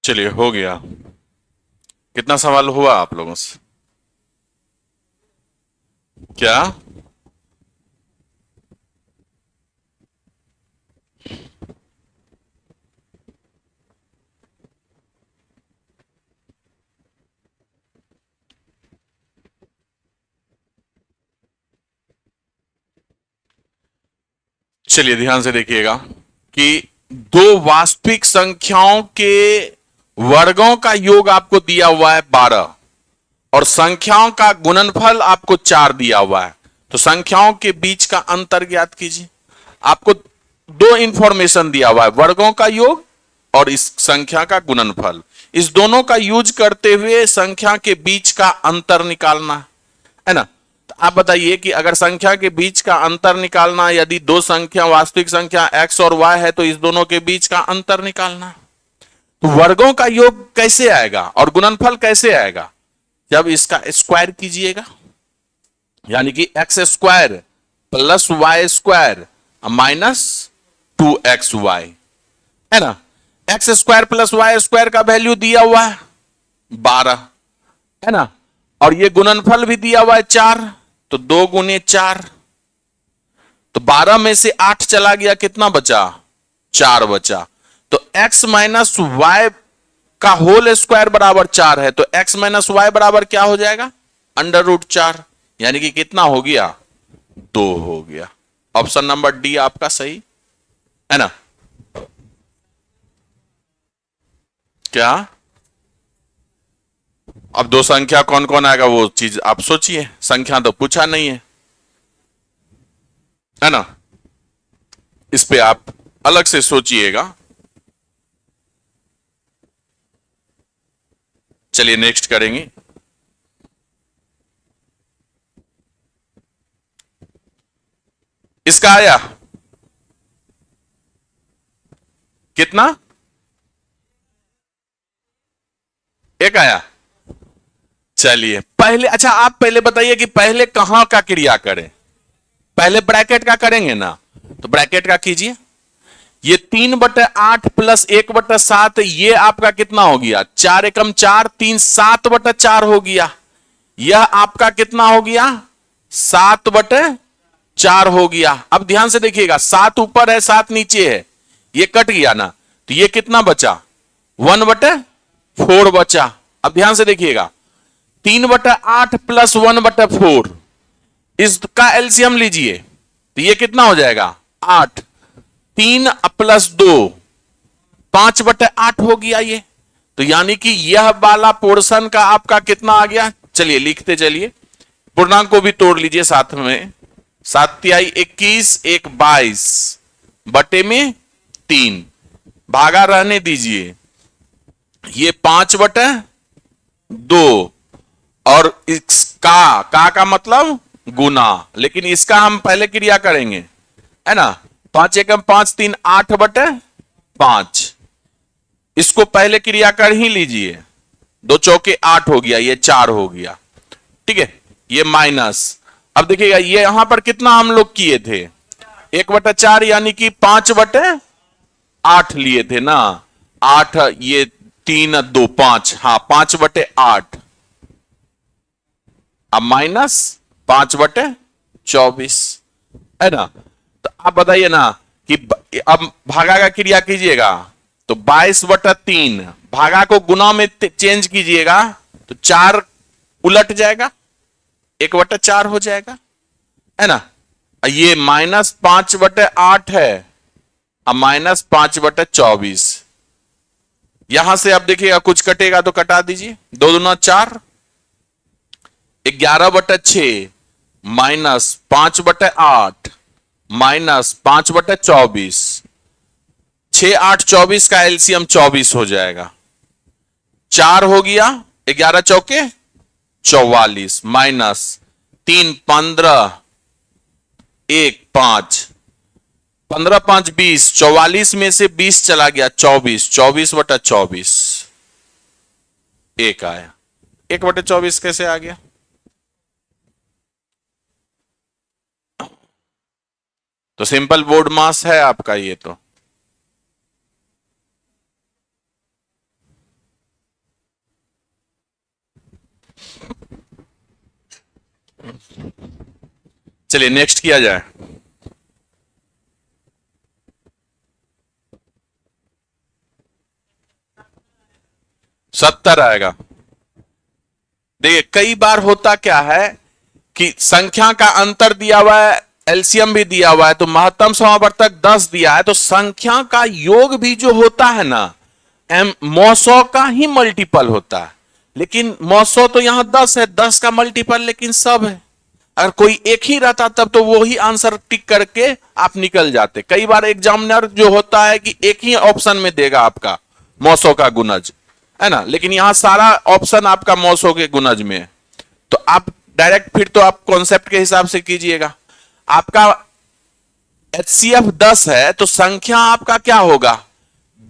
चलिए हो गया। कितना सवाल हुआ आप लोगों से? क्या? चलिए ध्यान से देखिएगा कि दो वास्तविक संख्याओं के वर्गों का योग आपको दिया हुआ है 12 और संख्याओं का गुणनफल आपको 4 दिया हुआ है। तो संख्याओं के बीच का अंतर ज्ञात कीजिए। आपको दो इंफॉर्मेशन दिया हुआ है, वर्गों का योग और इस संख्या का गुणनफल। इस दोनों का यूज करते हुए संख्या के बीच का अंतर निकालना है ना। तो आप बताइए कि अगर संख्या के बीच का अंतर निकालना, यदि दो संख्या वास्तविक संख्या x और y है तो इस दोनों के बीच का अंतर निकालना। तो वर्गों का योग कैसे आएगा और गुणनफल कैसे आएगा? जब इसका स्क्वायर कीजिएगा, यानी कि x square plus y square minus 2xy, है ना। X square plus y square का वैल्यू दिया हुआ है 12, है ना। और ये गुणनफल भी दिया हुआ है 4, तो 2 गुने 4, तो 12 में से 8 चला गया, कितना बचा? 4 बचा। तो x माइनस वाई का होल स्क्वायर बराबर 4 है, तो x माइनस वाई बराबर क्या हो जाएगा? √4, यानी कि कितना हो गया? 2 हो गया। ऑप्शन नंबर डी आपका सही है ना। क्या? अब दो संख्या कौन कौन आएगा वो चीज आप सोचिए, संख्या तो पूछा नहीं है ना। इस पे आप अलग से सोचिएगा। चलिए नेक्स्ट करेंगे। इसका आया कितना? एक आया। चलिए पहले, अच्छा आप पहले बताइए कि पहले कहां का क्रिया करें। पहले ब्रैकेट का करेंगे ना, तो ब्रैकेट का कीजिए। ये 3/8 प्लस 1/7, ये आपका कितना हो गया? 4 एकम 4, 3 7/4 हो गया। यह आपका कितना हो गया? 7/4 हो गया। अब ध्यान से देखिएगा, 7 ऊपर है 7 नीचे है, ये कट गया ना, तो ये कितना बचा? 1/4 बचा। अब ध्यान से देखिएगा, 3/8 प्लस 1/4, इसका एलसीएम लीजिए, तो ये कितना हो जाएगा? 8। 3 प्लस 2 5/8 हो गया ये। तो यानी कि यह वाला पोर्शन का आपका कितना आ गया? चलिए लिखते चलिए, पूर्णांक को भी तोड़ लीजिए साथ में। 7×3 21, 1 22 बटे में 3, भागा रहने दीजिए। ये 5/2 और इसका का मतलब गुना, लेकिन इसका हम पहले क्रिया करेंगे, है ना। 5 एकम 5, 3 8/5, इसको पहले क्रिया कर ही लीजिए। 2 चौके 8 हो गया, ये 4 हो गया, ठीक है। ये माइनस, अब देखिएगा ये यहां पर कितना हम लोग किए थे? 1/4, यानी कि 5/8 लिए थे ना। 8, ये 3 2 5, हाँ 5/8, अब माइनस 5/24, है ना। तो आप बताइए ना कि अब भागा का क्रिया कीजिएगा, तो 22/3, भागा को गुना में चेंज कीजिएगा, तो 4 उलट जाएगा, 1/4 हो जाएगा, है ना। ये -5/8 है, अब -5/24। यहां से आप देखिएगा कुछ कटेगा तो कटा दीजिए, 2 दूना 4, 11/6 -5/8 -5/24, 6 8 24 का एलसीएम 24 हो जाएगा। 4 हो गया, 11 चौके 44, माइनस 3 15, 1 5, 15 5 20, 44 में से 20 चला गया, 24, 24/24 एक आया। 1/24 कैसे आ गया? तो सिंपल बोर्ड मास है आपका ये तो। चलिए नेक्स्ट किया जाए। 70 आएगा। देखिए कई बार होता क्या है कि संख्या का अंतर दिया हुआ है, एलसीएम भी दिया हुआ है, तो महत्तम समावर्तक 10 दिया है, तो संख्या का योग भी जो होता है ना एम मौसौ का ही मल्टीपल होता है। लेकिन मौसौ तो यहां 10 है, 10 का मल्टीपल लेकिन सब है। अगर कोई एक ही रहता तब तो वो ही आंसर टिक करके आप निकल जाते। कई बार एग्जामिनर जो होता है कि एक ही ऑप्शन में देगा आपका मौसौ का गुणज, है ना, लेकिन यहां सारा ऑप्शन आपका मौसौ के गुणज में है। तो आप डायरेक्ट फिर तो आप कॉन्सेप्ट के हिसाब से कीजिएगा। आपका एचसीएफ 10 है तो संख्या आपका क्या होगा,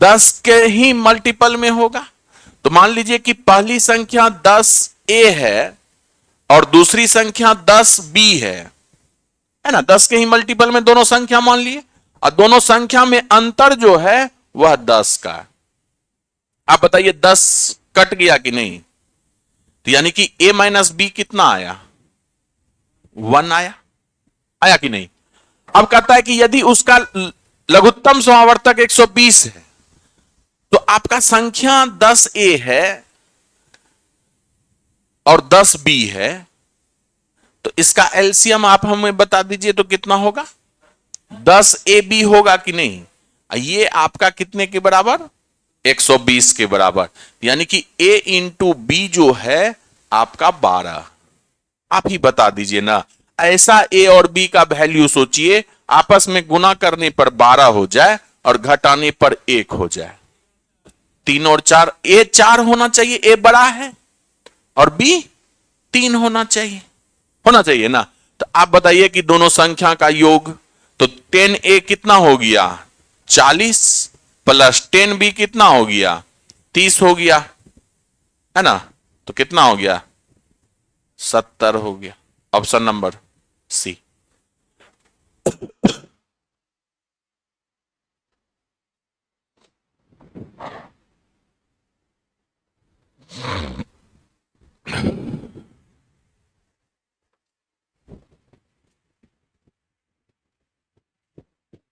10 के ही मल्टीपल में होगा। तो मान लीजिए कि पहली संख्या 10A है और दूसरी संख्या 10B है ना, 10 के ही मल्टीपल में दोनों संख्या मान लिए, और दोनों संख्या में अंतर जो है वह 10 का है। आप बताइए 10 कट गया कि नहीं, तो यानी कि A माइनस बी कितना आया, 1 आया, आया कि नहीं। अब कहता है कि यदि उसका लघुत्तम समावर्तक 120 है तो आपका संख्या 10A है और 10B है, तो इसका एलसीएम आप हमें बता दीजिए तो कितना होगा, 10AB होगा कि नहीं। ये आपका कितने के बराबर, 120 के बराबर, यानी कि A इंटू बी जो है आपका 12। आप ही बता दीजिए ना, ऐसा A और B का वैल्यू सोचिए, आपस में गुना करने पर 12 हो जाए और घटाने पर 1 हो जाए। 3 और 4, A 4 होना चाहिए, A बड़ा है, और B 3 होना चाहिए ना। तो आप बताइए कि दोनों संख्या का योग, तो 10A कितना हो गया, 40 प्लस 10B कितना हो गया, 30 हो गया, है ना, तो कितना हो गया, 70 हो गया। Option number C.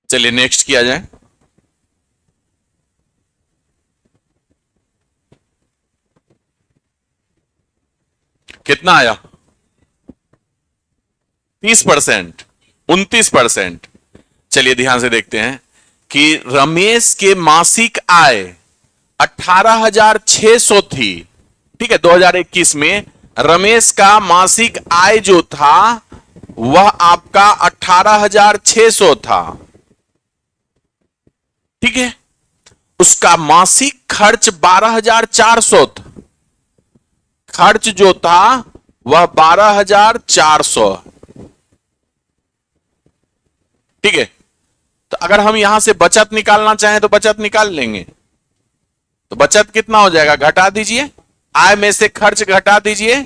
चलिए नेक्स्ट किया जाए। कितना आया, 30%, 29%। चलिए ध्यान से देखते हैं कि रमेश के मासिक आय 18,600 थी, ठीक है, 2021 में रमेश का मासिक आय जो था वह आपका 18,600 था, ठीक है। उसका मासिक खर्च 12,400 था, खर्च जो था वह 12,400, ठीक है। तो अगर हम यहां से बचत निकालना चाहें तो बचत निकाल लेंगे, तो बचत कितना हो जाएगा, घटा दीजिए, आय में से खर्च घटा दीजिए,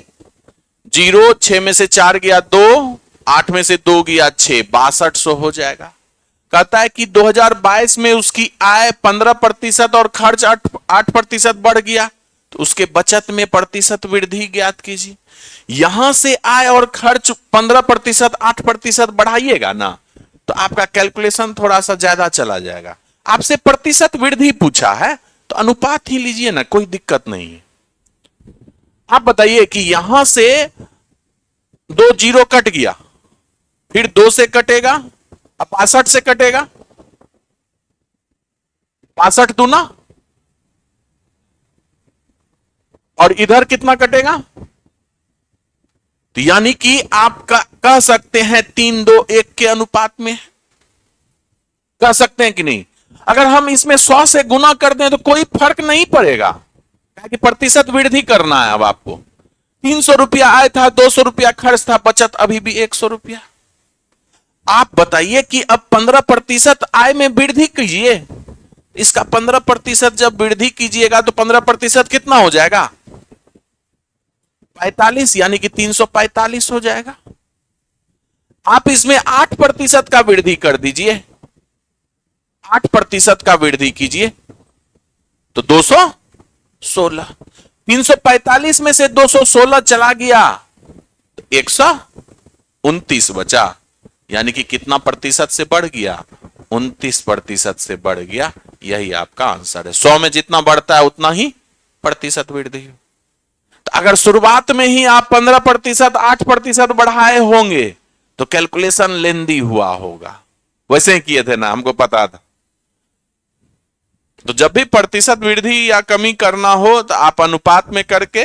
0, 6 में से 4 गया 2, 8 में से 2 गया 6, 6200 हो जाएगा। कहता है कि 2022 में उसकी आय 15% और खर्च 8% बढ़ गया, तो उसके बचत में प्रतिशत वृद्धि ज्ञात कीजिए। यहां से आय और खर्च 15%, 8% बढ़ाइएगा ना, तो आपका कैलकुलेशन थोड़ा सा ज्यादा चला जाएगा। आपसे प्रतिशत वृद्धि पूछा है तो अनुपात ही लीजिए ना, कोई दिक्कत नहीं है। आप बताइए कि यहां से 2 जीरो कट गया, फिर 2 से कटेगा, अब 62 से कटेगा, 62 दूना, और इधर कितना कटेगा, तो यानी कि आप कह सकते हैं 3-2-1 के अनुपात में, कह सकते हैं कि नहीं। अगर हम इसमें 100 से गुना कर दें तो कोई फर्क नहीं पड़ेगा, कि प्रतिशत वृद्धि करना है। अब आपको 300 रुपया आय था, 200 रुपया खर्च था, बचत अभी भी 100 रुपया। आप बताइए कि अब 15% आय में वृद्धि कीजिए, इसका 15% जब वृद्धि कीजिएगा तो 15% कितना हो जाएगा, 45, यानी कि 345 हो जाएगा। आप इसमें 8% का वृद्धि कर दीजिए, 8% का वृद्धि कीजिए तो 216। 345 में से 216 चला गया तो 129 बचा, यानी कि कितना प्रतिशत से बढ़ गया? 29% से बढ़ गया। यही आपका आंसर है। 100 में जितना बढ़ता है उतना ही प्रतिशत वृद्धि। तो अगर शुरुआत में ही आप 15%, 8% बढ़ाए होंगे तो कैलकुलेशन लेंदी हुआ होगा। वैसे ही किए थे ना, हमको पता था। तो जब भी प्रतिशत वृद्धि या कमी करना हो तो आप अनुपात में करके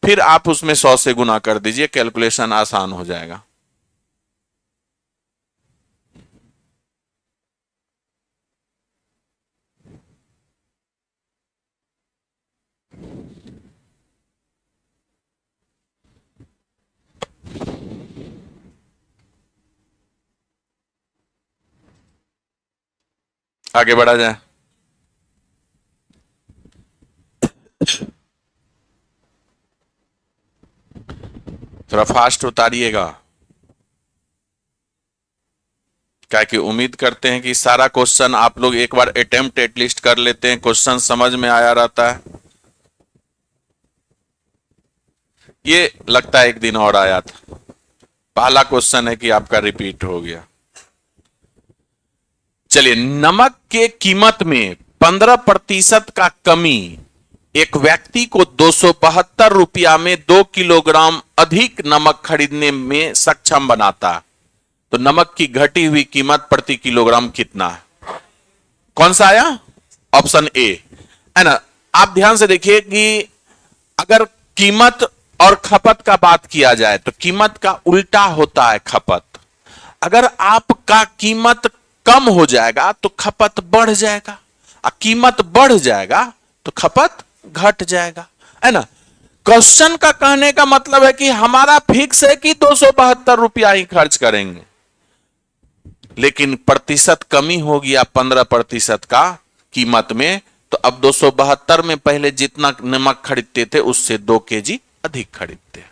फिर आप उसमें 100 से गुना कर दीजिए, कैलकुलेशन आसान हो जाएगा। आगे बढ़ा जाए। थोड़ा फास्ट उतारिएगा, क्या कि उम्मीद करते हैं कि सारा क्वेश्चन आप लोग एक बार अटेम्प्ट एटलीस्ट कर लेते हैं, क्वेश्चन समझ में आया रहता है। ये लगता है एक दिन और आया था। पहला क्वेश्चन है कि आपका रिपीट हो गया। चलिए, नमक के कीमत में 15% का कमी एक व्यक्ति को 272 रुपया में 2 किलोग्राम अधिक नमक खरीदने में सक्षम बनाता है। तो नमक की घटी हुई कीमत प्रति किलोग्राम कितना है? कौन सा आया? ऑप्शन ए है ना। आप ध्यान से देखिए कि अगर कीमत और खपत का बात किया जाए तो कीमत का उल्टा होता है खपत। अगर आपका कीमत कम हो जाएगा तो खपत बढ़ जाएगा, और कीमत बढ़ जाएगा तो खपत घट जाएगा, है ना। क्वेश्चन का कहने का मतलब है कि हमारा फिक्स है कि 272 रुपया ही खर्च करेंगे, लेकिन प्रतिशत कमी हो गया 15% का कीमत में, तो अब 272 में पहले जितना नमक खरीदते थे उससे 2 केजी अधिक खरीदते हैं।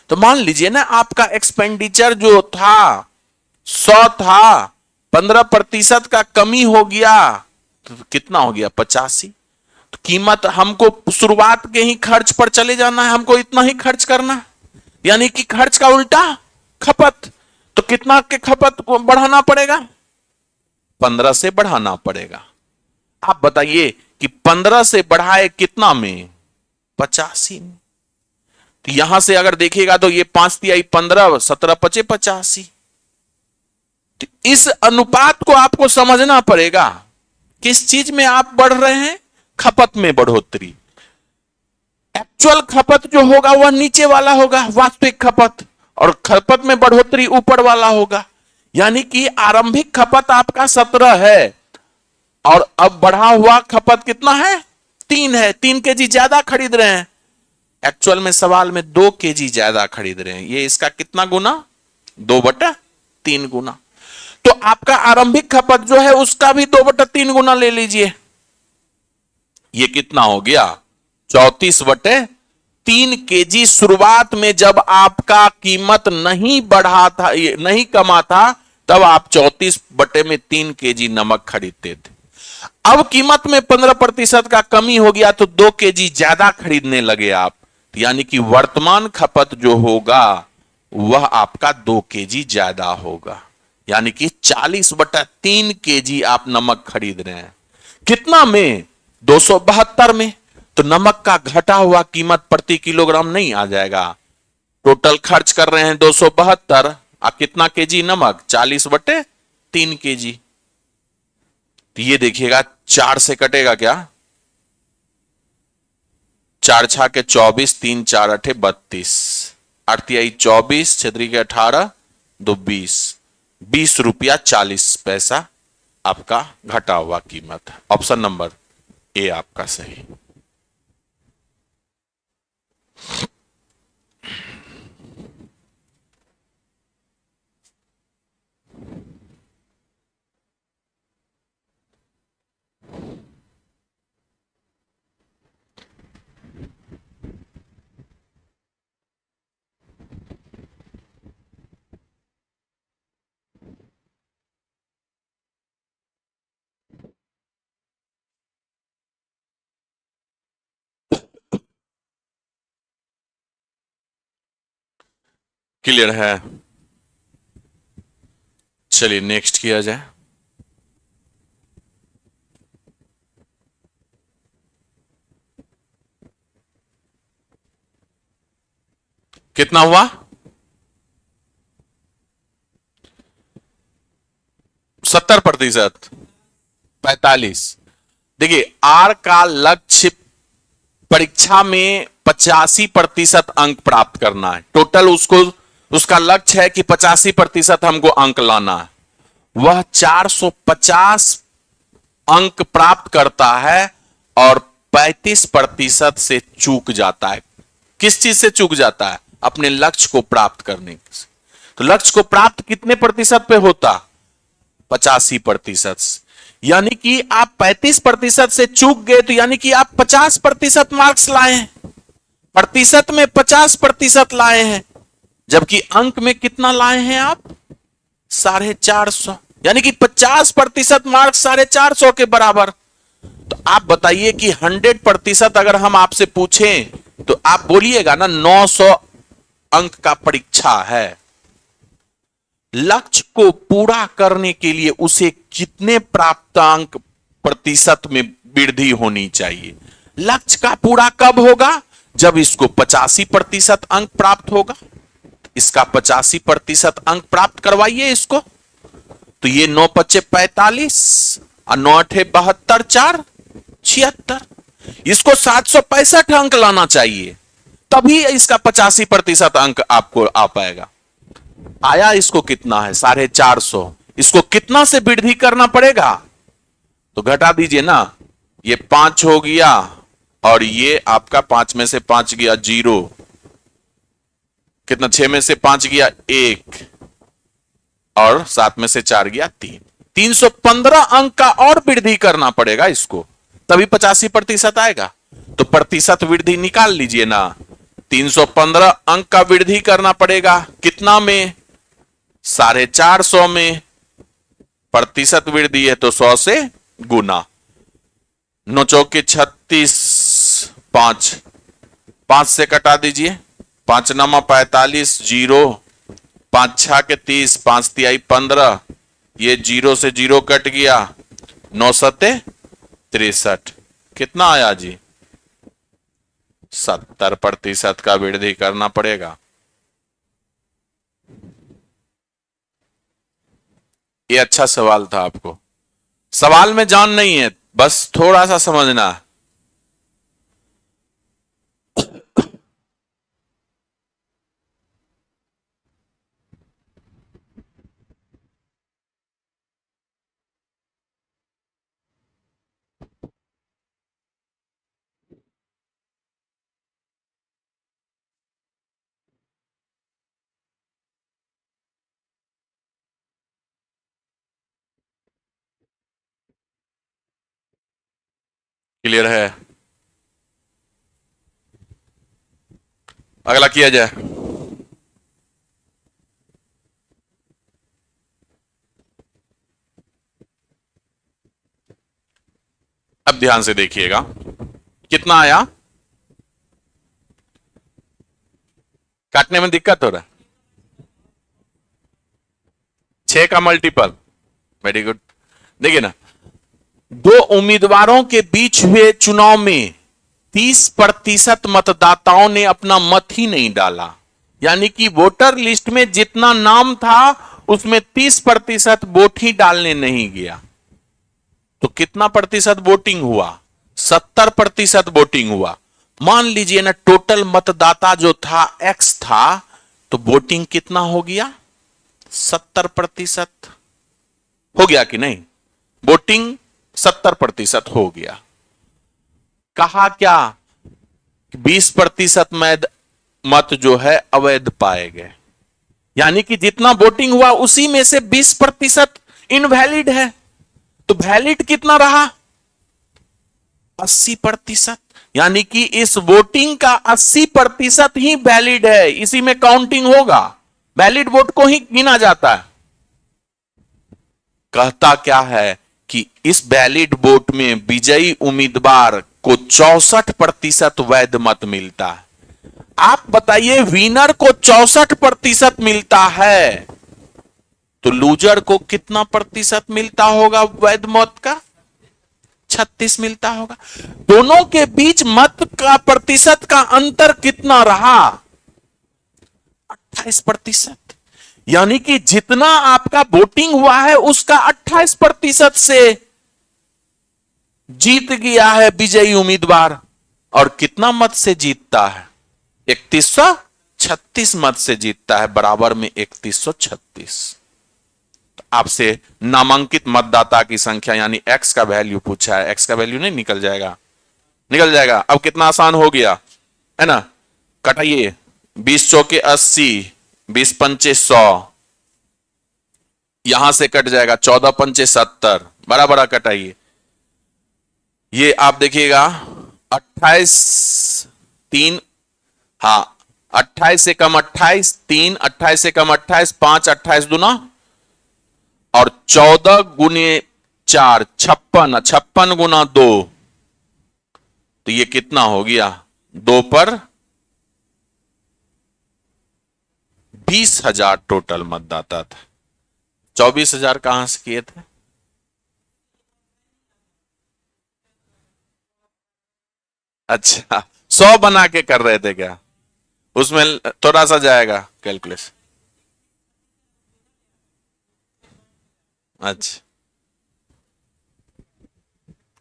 तो मान लीजिए ना, आपका एक्सपेंडिचर जो था 100 था, 15% का कमी हो गया तो कितना हो गया? 85। तो कीमत हमको शुरुआत के ही खर्च पर चले जाना है, हमको इतना ही खर्च करना है, यानी कि खर्च का उल्टा खपत। तो कितना के खपत को बढ़ाना पड़ेगा? 15 से बढ़ाना पड़ेगा। आप बताइए कि 15 से बढ़ाए कितना में? 85 में। तो यहां से अगर देखिएगा तो ये 5 तिहाई 15, 17 पचे 85। तो इस अनुपात को आपको समझना पड़ेगा। किस चीज में आप बढ़ रहे हैं? खपत में बढ़ोतरी। एक्चुअल खपत जो होगा वह नीचे वाला होगा, वास्तविक खपत, और खपत में बढ़ोतरी ऊपर वाला होगा। यानी कि आरंभिक खपत आपका 17 है और अब बढ़ा हुआ खपत कितना है? 3 है। 3 केजी ज्यादा खरीद रहे हैं। एक्चुअल में सवाल में 2 केजी ज्यादा खरीद रहे हैं। ये इसका कितना गुना? 2/3 गुना। तो आपका आरंभिक खपत जो है उसका भी 2/3 गुना ले लीजिए। ये कितना हो गया? 34/3 केजी। शुरुआत में जब आपका कीमत नहीं बढ़ा था, नहीं कमा था, तब आप 34/3 केजी नमक खरीदते थे। अब कीमत में 15% का कमी हो गया तो 2 केजी ज्यादा खरीदने लगे आप, यानी कि वर्तमान खपत जो होगा वह आपका 2 केजी ज्यादा होगा, यानी कि 40/3 केजी आप नमक खरीद रहे हैं। कितना में? 272 में। तो नमक का घटा हुआ कीमत प्रति किलोग्राम नहीं आ जाएगा। टोटल खर्च कर रहे हैं 272, आप कितना केजी नमक? 40/3 केजी। तो ये देखिएगा 4 से कटेगा क्या? 4 छा के 24, 3 4 8 32, 8 तिहाई 24, 6 के 18, 2 20, 20 रुपया 40 पैसा आपका घटा हुआ कीमत है। ऑप्शन नंबर ए आपका सही। क्लियर है? चलिए नेक्स्ट किया जाए। कितना हुआ? 70%। 45। देखिए, आर का लक्ष्य परीक्षा में 85% अंक प्राप्त करना है। टोटल उसको उसका लक्ष्य है कि 85% हमको अंक लाना है। वह 450 अंक प्राप्त करता है और 35% से चूक जाता है। किस चीज से चूक जाता है? अपने लक्ष्य को प्राप्त करने से। तो लक्ष्य को प्राप्त कितने प्रतिशत पे होता? 85%। यानी कि आप 35% से चूक गए, तो यानी कि आप 50% मार्क्स लाए हैं। प्रतिशत में 50% लाए हैं, जबकि अंक में कितना लाए हैं आप? 450। यानी कि 50% मार्क्स 450 के बराबर। तो आप बताइए कि 100% अगर हम आपसे पूछें तो आप बोलिएगा ना 900 अंक का परीक्षा है। लक्ष्य को पूरा करने के लिए उसे कितने प्राप्तांक प्रतिशत में वृद्धि होनी चाहिए? लक्ष्य का पूरा कब होगा? जब इसको 85% अंक प्राप्त होगा। इसका 85% अंक प्राप्त करवाइए इसको। तो ये 9 पच्चे 45 और 9 अठे 72, 4 76। इसको 765 अंक लाना चाहिए, तभी इसका 85% अंक आपको आ पाएगा। आया इसको कितना है? 450। इसको कितना से वृद्धि करना पड़ेगा? तो घटा दीजिए ना, ये 5 हो गया और ये आपका 5 में से 5 गया 0। कितना? 6 में से 5 गया 1 और 7 में से 4 गया 3। 315 अंक का और वृद्धि करना पड़ेगा इसको, तभी 85% आएगा। तो प्रतिशत वृद्धि निकाल लीजिए ना। 315 अंक का वृद्धि करना पड़ेगा कितना में? 450 में। प्रतिशत वृद्धि है तो 100 से गुना। 9 चौके 36, 5 से कटा दीजिए। 5 नामा 45, 0। 5 6 के 30, 5 तिहाई 15। ये 0 से 0 कट गया। 9 सत्ते 63। कितना आया जी? 70% का वृद्धि करना पड़ेगा। ये अच्छा सवाल था। आपको सवाल में जान नहीं है, बस थोड़ा सा समझना है। क्लियर है? अगला किया जाए। अब ध्यान से देखिएगा कितना आया। काटने में दिक्कत हो रहा है। 6 का मल्टीपल। Very good. देखिए ना, 2 उम्मीदवारों के बीच हुए चुनाव में 30% मतदाताओं ने अपना मत ही नहीं डाला। यानी कि वोटर लिस्ट में जितना नाम था उसमें 30% वोट ही डालने नहीं गया। तो कितना प्रतिशत वोटिंग हुआ? 70% वोटिंग हुआ। मान लीजिए ना, टोटल मतदाता जो था X था, तो वोटिंग कितना हो गया? 70% हो गया कि नहीं? वोटिंग 70% हो गया। कहा क्या? 20% मत जो है अवैध पाए गए। यानी कि जितना वोटिंग हुआ उसी में से 20% इनवैलिड है। तो वैलिड कितना रहा? 80%। यानी कि इस वोटिंग का 80% ही वैलिड है, इसी में काउंटिंग होगा। वैलिड वोट को ही गिना जाता है। कहता क्या है कि इस वैलिड वोट में विजयी उम्मीदवार को 64% वैध मत मिलता है। आप बताइए, विनर को 64% मिलता है, तो लूजर को कितना प्रतिशत मिलता होगा वैध मत का? 36 मिलता होगा। दोनों के बीच मत का प्रतिशत का अंतर कितना रहा? 28%। यानी कि जितना आपका वोटिंग हुआ है उसका 28% से जीत गया है विजयी उम्मीदवार। और कितना मत से जीतता है? 3136 मत से जीतता है, बराबर में 3136। तो आपसे नामांकित मतदाता की संख्या यानी एक्स का वैल्यू पूछा है। एक्स का वैल्यू नहीं निकल जाएगा? निकल जाएगा। अब कितना आसान हो गया है ना? कटाइए, 20 चौके 80, 20 पंचे 100, यहां से कट जाएगा 14 पंचे 70, बड़ा बड़ा कटाइए। ये आप देखिएगा 28 3, हाँ 28 से कम 28, 3 28 से कम 28, 5 28 दूना और 14 गुने 4 56, 56 गुना 2, तो ये कितना हो गया? 2 पर 20,000 टोटल मतदाता था। 24,000 कहां से किए थे? अच्छा, 100 बना के कर रहे थे क्या? उसमें थोड़ा सा जाएगा कैलकुलेशन। अच्छा,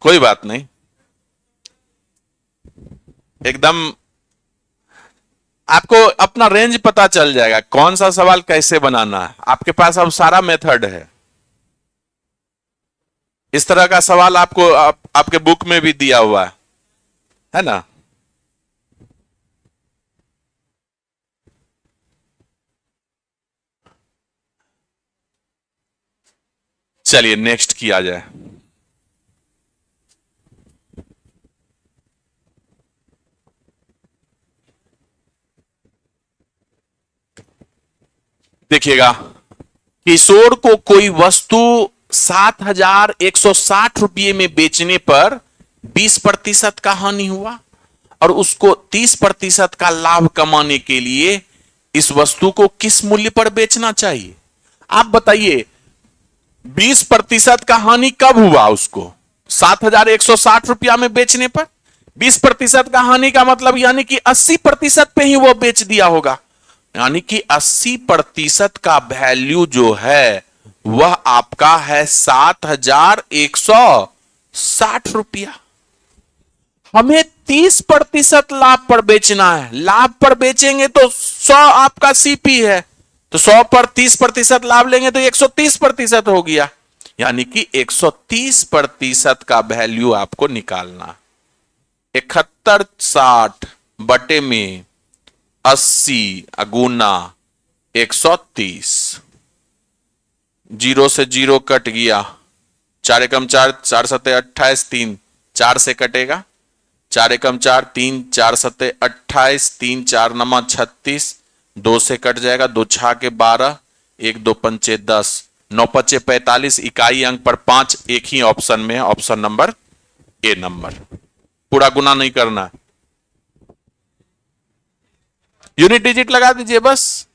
कोई बात नहीं, एकदम आपको अपना रेंज पता चल जाएगा कौन सा सवाल कैसे बनाना है। आपके पास अब सारा मेथड है। इस तरह का सवाल आपको आपके बुक में भी दिया हुआ है ना? चलिए नेक्स्ट किया जाए। देखिएगा, किशोर को कोई वस्तु 7,160 रुपये में बेचने पर 20% का हानि हुआ और उसको 30% का लाभ कमाने के लिए इस वस्तु को किस मूल्य पर बेचना चाहिए? आप बताइए, 20% का हानि कब हुआ उसको? 7,160 रुपया में बेचने पर 20% का हानि का मतलब यानी कि 80% पे ही वो बेच दिया होगा। यानी कि 80% का वैल्यू जो है वह आपका है 7,160 रुपया। हमें 30% लाभ पर बेचना है। लाभ पर बेचेंगे तो 100 आपका सीपी है, तो 100 पर 30% लाभ लेंगे तो 130% हो गया। यानी कि 130% का वैल्यू आपको निकालना। 7160 बटे में 80 गुना 130, जीरो से जीरो कट गया, 4 एकम 4, 4 सत्ते 28, 3 4 से कटेगा, 4 एकम 4, 3 4 सत्ते 28, 3 4 नमा 36, 2 से कट जाएगा, 2 छा के 12, 1 2 पंचे 10, 9 पचे 45, इकाई अंक पर 5 एक ही ऑप्शन में है, ऑप्शन नंबर ए नंबर। पूरा गुना नहीं करना है, यूनिट डिजिट लगा दीजिए बस।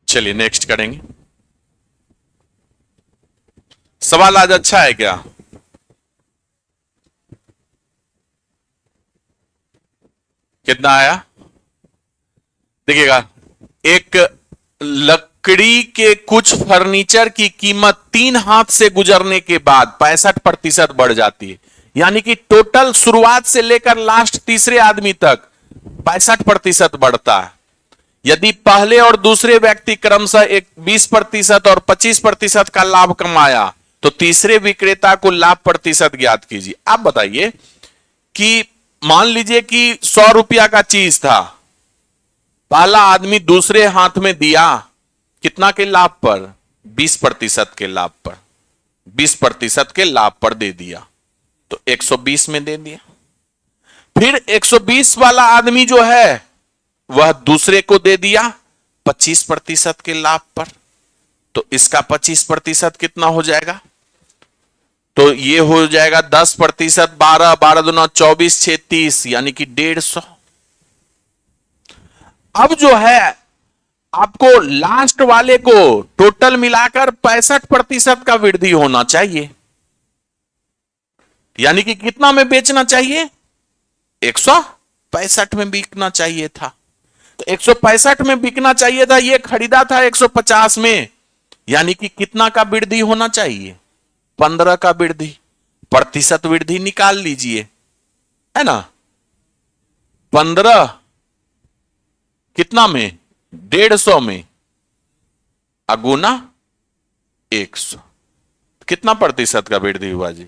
चलिए नेक्स्ट करेंगे। सवाल आज अच्छा है क्या? कितना आया देखिएगा। एक लकड़ी के कुछ फर्नीचर की कीमत 3 हाथ से गुजरने के बाद 65% बढ़ जाती है। यानी कि टोटल शुरुआत से लेकर लास्ट तीसरे आदमी तक 65% बढ़ता है। यदि पहले और दूसरे व्यक्ति क्रमशः 20% और 25% का लाभ कमाया तो तीसरे विक्रेता को लाभ प्रतिशत ज्ञात कीजिए। आप बताइए कि मान लीजिए कि 100 रुपया का चीज था, पहला आदमी दूसरे हाथ में दिया कितना के लाभ पर? 20% के लाभ पर, 20% के लाभ पर दे दिया, तो 120 में दे दिया। फिर 120 वाला आदमी जो है वह दूसरे को दे दिया 25% के लाभ पर, तो इसका 25% कितना हो जाएगा? तो ये हो जाएगा 10%, 12, 12 दूना 24, 6 30, यानी कि 150। अब जो है आपको लास्ट वाले को टोटल मिलाकर 65% का वृद्धि होना चाहिए, यानी कि कितना में बेचना चाहिए? 165 में बिकना चाहिए था। तो 165 में बिकना चाहिए था, ये खरीदा था 150 में, यानी कि कितना का वृद्धि होना चाहिए? 15 का वृद्धि, प्रतिशत वृद्धि निकाल लीजिए, है ना। 15 कितना में? 150 में, अगुना 100, कितना प्रतिशत का वृद्धि हुआ जी?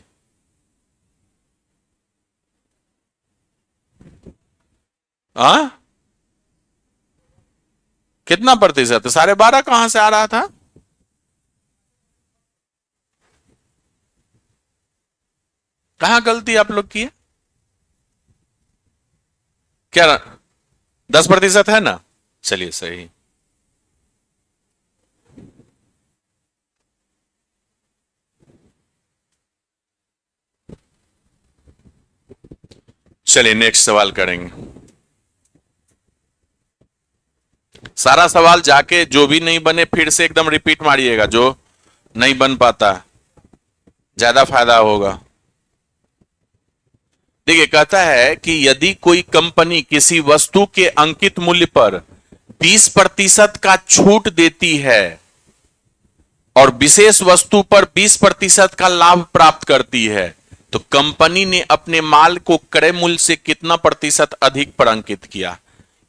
हाँ, कितना प्रतिशत? 12.5 कहां से आ रहा था? कहां गलती आप लोग की है? क्या 10% है ना? चलिए सही। चलिए नेक्स्ट सवाल करेंगे। सारा सवाल जाके जो भी नहीं बने फिर से एकदम रिपीट मारिएगा, जो नहीं बन पाता ज्यादा फायदा होगा। देखिए, कहता है कि यदि कोई कंपनी किसी वस्तु के अंकित मूल्य पर 20% का छूट देती है और विशेष वस्तु पर 20% का लाभ प्राप्त करती है, तो कंपनी ने अपने माल को क्रय मूल्य से कितना प्रतिशत अधिक पर अंकित किया?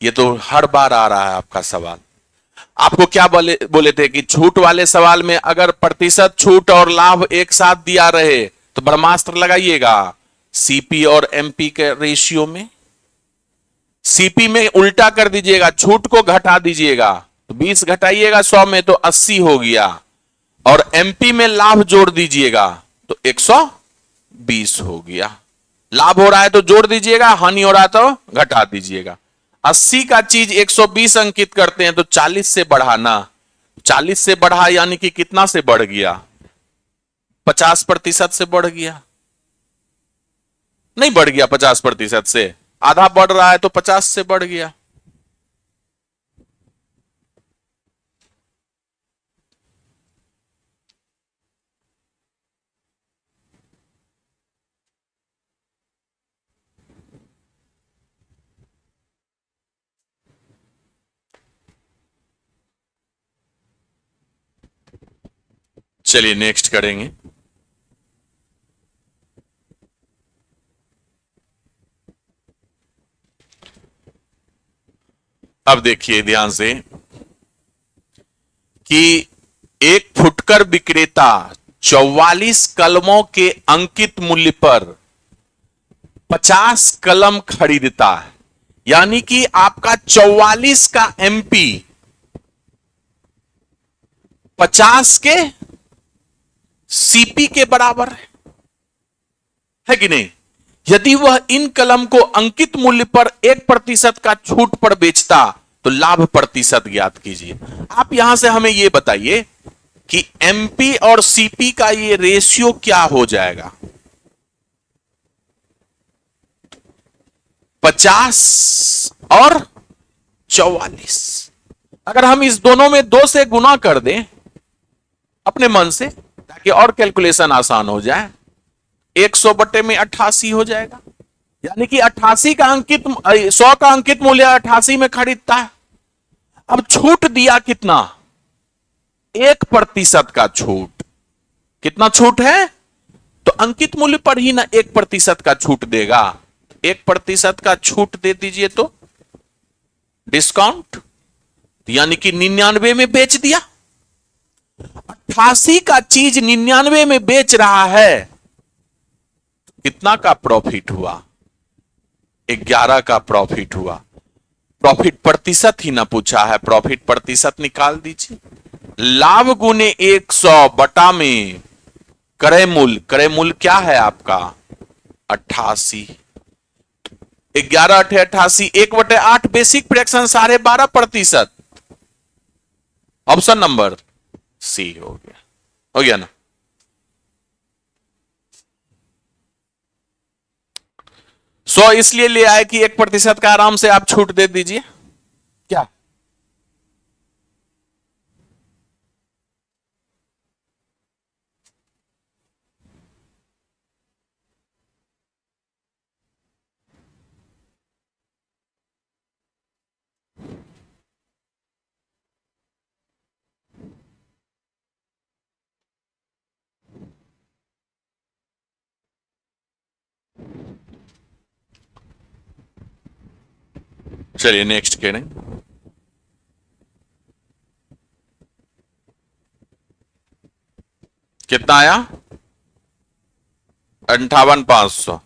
ये तो हर बार आ रहा है आपका सवाल। आपको क्या बोले थे कि छूट वाले सवाल में अगर प्रतिशत छूट और लाभ एक साथ दिया रहे तो ब्रह्मास्त्र लगाइएगा सीपी और एमपी के रेशियो में। सीपी में उल्टा कर दीजिएगा, छूट को घटा दीजिएगा, तो 20 घटाइएगा 100 में तो 80 हो गया, और एमपी में लाभ जोड़ दीजिएगा तो 120 हो गया। लाभ हो रहा है तो जोड़ दीजिएगा, हानि हो रहा है तो घटा दीजिएगा। 80 का चीज 120 अंकित करते हैं तो 40 से बढ़ाना, 40 से बढ़ा यानी कि कितना से बढ़ गया? 50% से बढ़ गया। नहीं बढ़ गया 50% से, आधा बढ़ रहा है तो 50 से बढ़ गया। चलिए नेक्स्ट करेंगे। अब देखिए ध्यान से कि एक फुटकर विक्रेता 44 कलमों के अंकित मूल्य पर 50 कलम खरीदता है, यानी कि आपका 44 का एमपी 50 के सीपी के बराबर है कि नहीं? यदि वह इन कलम को अंकित मूल्य पर 1% का छूट पर बेचता तो लाभ प्रतिशत ज्ञात कीजिए। आप यहां से हमें यह बताइए कि एमपी और सीपी का ये रेशियो क्या हो जाएगा? 50 और 44। अगर हम इस दोनों में 2 से गुना कर दें अपने मन से ताकि और कैलकुलेशन आसान हो जाए, 100 बटे में 88 हो जाएगा, यानी कि 88 का अंकित 100 का अंकित मूल्य 88 में खरीदता है। अब छूट दिया कितना? 1% का छूट। कितना छूट है? तो अंकित मूल्य पर ही ना 1% का छूट देगा। 1% का छूट दे दीजिए तो डिस्काउंट, यानी कि 99 में बेच दिया। 88 का चीज 99 में बेच रहा है, कितना का प्रॉफिट हुआ? 11 का प्रॉफिट हुआ। प्रॉफिट प्रतिशत ही ना पूछा है, प्रॉफिट प्रतिशत निकाल दीजिए। लाभ गुने 100 बटा में क्रय मूल्य क्या है आपका 88। 11 × 8 = 88, 1/8 basic fraction 12.5%। Option number C हो गया ना। इसलिए ले आए कि 1% का आराम से आप छूट दे दीजिए क्या। चलिए नेक्स्ट कह रहे हैं। कितना आया 58,500।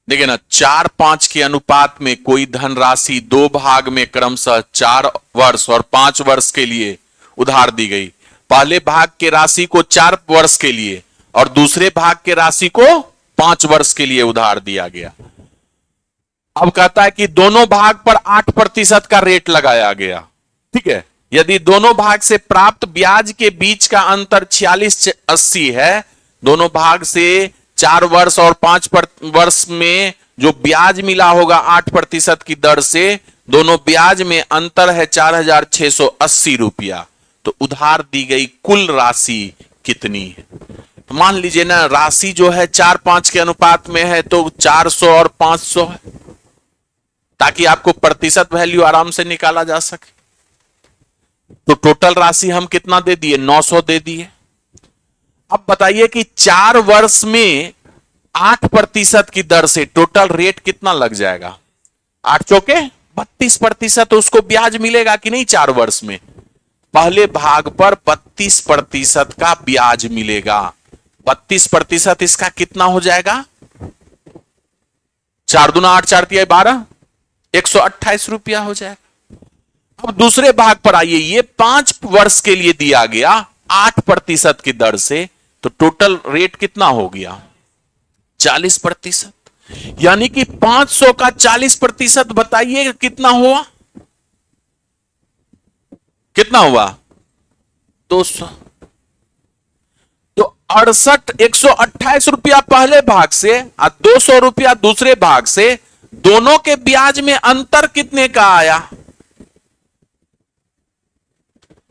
देखिए ना 4-5 के अनुपात में कोई धनराशि दो भाग में क्रमशः 4 वर्ष और 5 वर्ष के लिए उधार दी गई। पहले भाग के राशि को 4 वर्ष के लिए और दूसरे भाग के राशि को 5 वर्ष के लिए उधार दिया गया। अब कहता है कि दोनों भाग पर 8% का रेट लगाया गया। ठीक है, यदि दोनों भाग से प्राप्त ब्याज के बीच का अंतर 4680 है, दोनों भाग से 4 वर्ष और 5 वर्ष में जो ब्याज मिला होगा 8% की दर से, दोनों ब्याज में अंतर है 4680 रुपया। तो उधार दी गई कुल राशि कितनी है। मान लीजिए ना राशि जो है 4-5 के अनुपात में है तो 400 और 500 है, ताकि आपको प्रतिशत वैल्यू आराम से निकाला जा सके। तो टोटल राशि हम कितना दे दिए 900 दे दिए। अब बताइए कि 4 वर्ष में 8% की दर से टोटल रेट कितना लग जाएगा। 8 चौके 32% उसको ब्याज मिलेगा कि नहीं 4 वर्ष में। पहले भाग पर 32% का ब्याज मिलेगा। 32% इसका कितना हो जाएगा 4×2 = 8, 4×3 = 12, 128 रुपया हो जाएगा। अब दूसरे भाग पर आइए, ये 5 वर्ष के लिए दिया गया 8% की दर से, तो टोटल रेट कितना हो गया 40%। यानी कि 500 का 40% बताइए कितना हुआ, कितना हुआ 200। तो 128 रुपया पहले भाग से और 200 रुपया दूसरे भाग से, दोनों के ब्याज में अंतर कितने का आया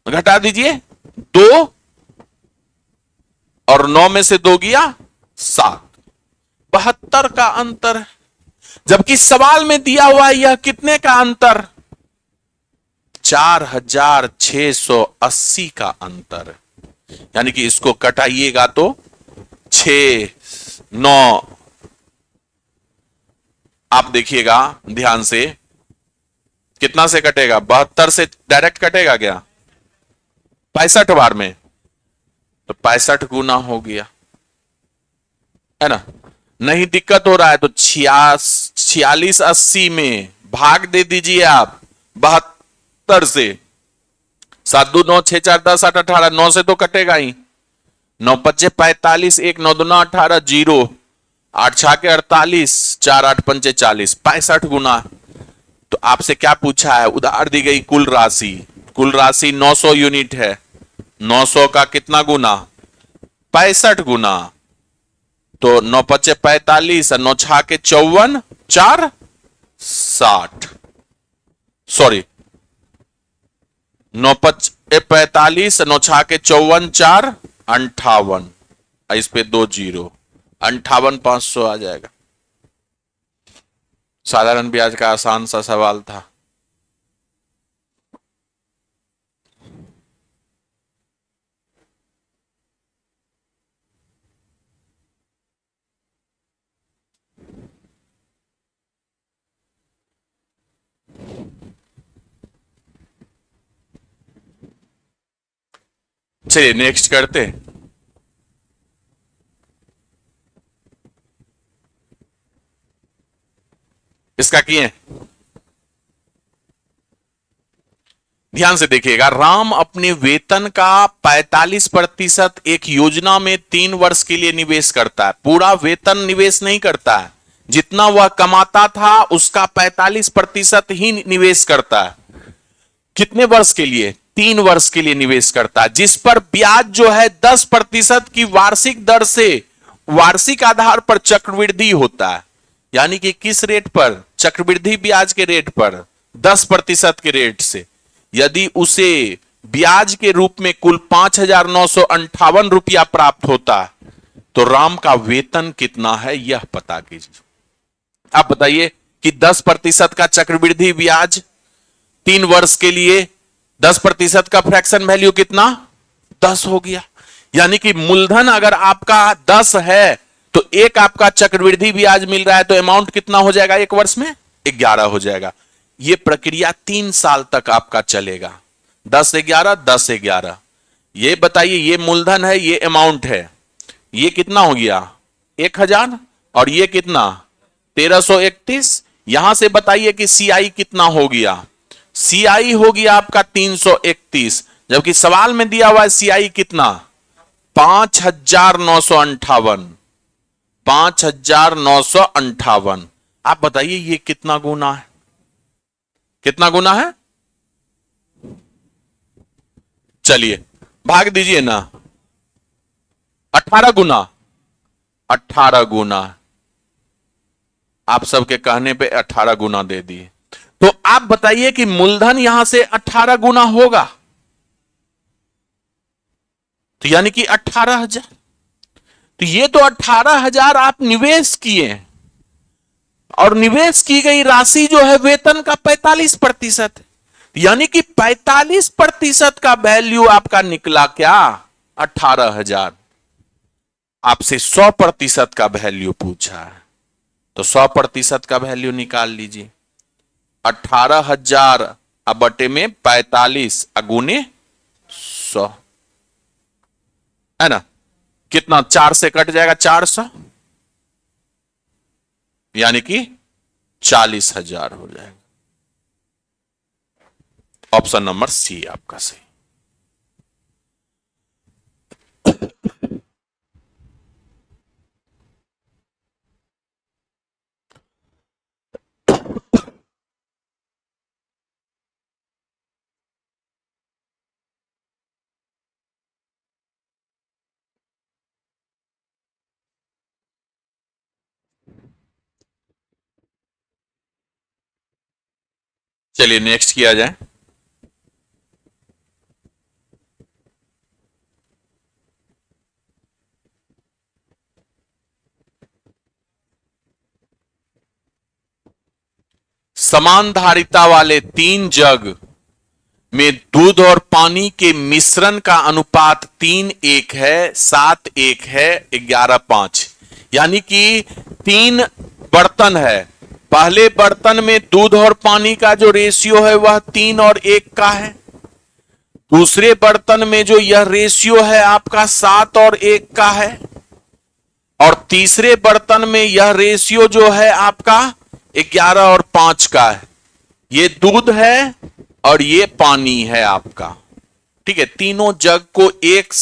घटा दीजिए 2 और 9 में से 2 गया 7, 72 का अंतर है। जबकि सवाल में दिया हुआ यह कितने का अंतर 4680 का अंतर है। यानी कि इसको कटाइएगा तो 6 9, आप देखिएगा ध्यान से कितना से कटेगा 72 से डायरेक्ट कटेगा क्या 65 बार में, तो 65 गुना हो गया है ना। नहीं दिक्कत हो रहा है तो 4680 में भाग दे दीजिए आप 72 से। 7 2 9 6 4 10 8 18, 9 से तो कटेगा ही। 9 5 45, 1 9 2 18 0, 8 6 48, 4 8 5 40, 65 गुना। तो आपसे क्या पूछा है उधार दी गई कुल राशि, कुल राशि 900 यूनिट है, 900 का कितना गुना 65 गुना। तो 9 5 45 और 9 6 54, 4 60, सॉरी 9 5 45, 9 6 54, 4 58, इस पे 2 0, 58,500 आ जाएगा। साधारण ब्याज का आसान सा सवाल था। चलिए नेक्स्ट करते हैं। इसका किए ध्यान से देखिएगा, राम अपने वेतन का 45% एक योजना में 3 वर्ष के लिए निवेश करता है। पूरा वेतन निवेश नहीं करता है, जितना वह कमाता था उसका 45% ही निवेश करता है। कितने वर्ष के लिए? 3 वर्ष के लिए निवेश करता है, जिस पर ब्याज जो है 10% की वार्षिक दर से, वार्षिक आधार पर चक्रवृद्धि होता है। यानी कि किस रेट पर? चक्रवृद्धि ब्याज के रेट पर, 10% के रेट से। यदि उसे ब्याज के रूप में कुल 5,958 रुपया प्राप्त होता है, तो राम का वेतन कितना है यह पता कीजिए। आप बताइए कि 10% का चक्रवृद्धि ब्याज 3 वर्ष के लिए, 10% का फ्रैक्शन वैल्यू कितना? 10 हो गया। यानी कि मूलधन अगर आपका 10 है तो एक आपका चक्रवृद्धि ब्याज मिल रहा है, तो अमाउंट कितना हो जाएगा एक वर्ष में? 11 हो जाएगा। यह प्रक्रिया 3 साल तक आपका चलेगा। 10 11 10 11। ये बताइए, ये मूलधन है, ये अमाउंट है, ये कितना हो गया? 1000। और ये कितना? 1331। यहां से बताइए कि सीआई कितना हो गया? सीआई हो गया आपका 331, जबकि सवाल में दिया हुआ है सीआई कितना? 5,958। 5,958। आप बताइए ये कितना गुना है? कितना गुना है? चलिए भाग दीजिए ना। 18 गुना। 18 गुना। आप सबके कहने पे 18 गुना दे दिए। तो आप बताइए कि मूलधन यहां से 18 गुना होगा, तो यानी कि 18,000। तो ये तो 18,000 आप निवेश किए, और निवेश की गई राशि जो है वेतन का 45% है। यानी कि 45% का वैल्यू आपका निकला क्या? 18,000। आपसे 100% का वैल्यू पूछा है, तो 100% का वैल्यू निकाल लीजिए। 18,000 बटे में 45 गुने 100 है ना? कितना? 4 से कट जाएगा 400, यानी कि 40,000 हो जाएगा। ऑप्शन नंबर सी आपका सही। चलिए नेक्स्ट किया जाए। समान धारिता वाले 3 जग में दूध और पानी के मिश्रण का अनुपात 3:1 है, 7:1 है, 11:5। यानी कि 3 बर्तन है। पहले बर्तन में दूध और पानी का जो रेशियो है वह 3 और 1 का है। दूसरे बर्तन में जो यह रेशियो है आपका 7 और 1 का है। और तीसरे बर्तन में यह रेशियो जो है आपका 11 और 5 का है। ये दूध है और ये पानी है आपका। ठीक है, तीनों जग को एक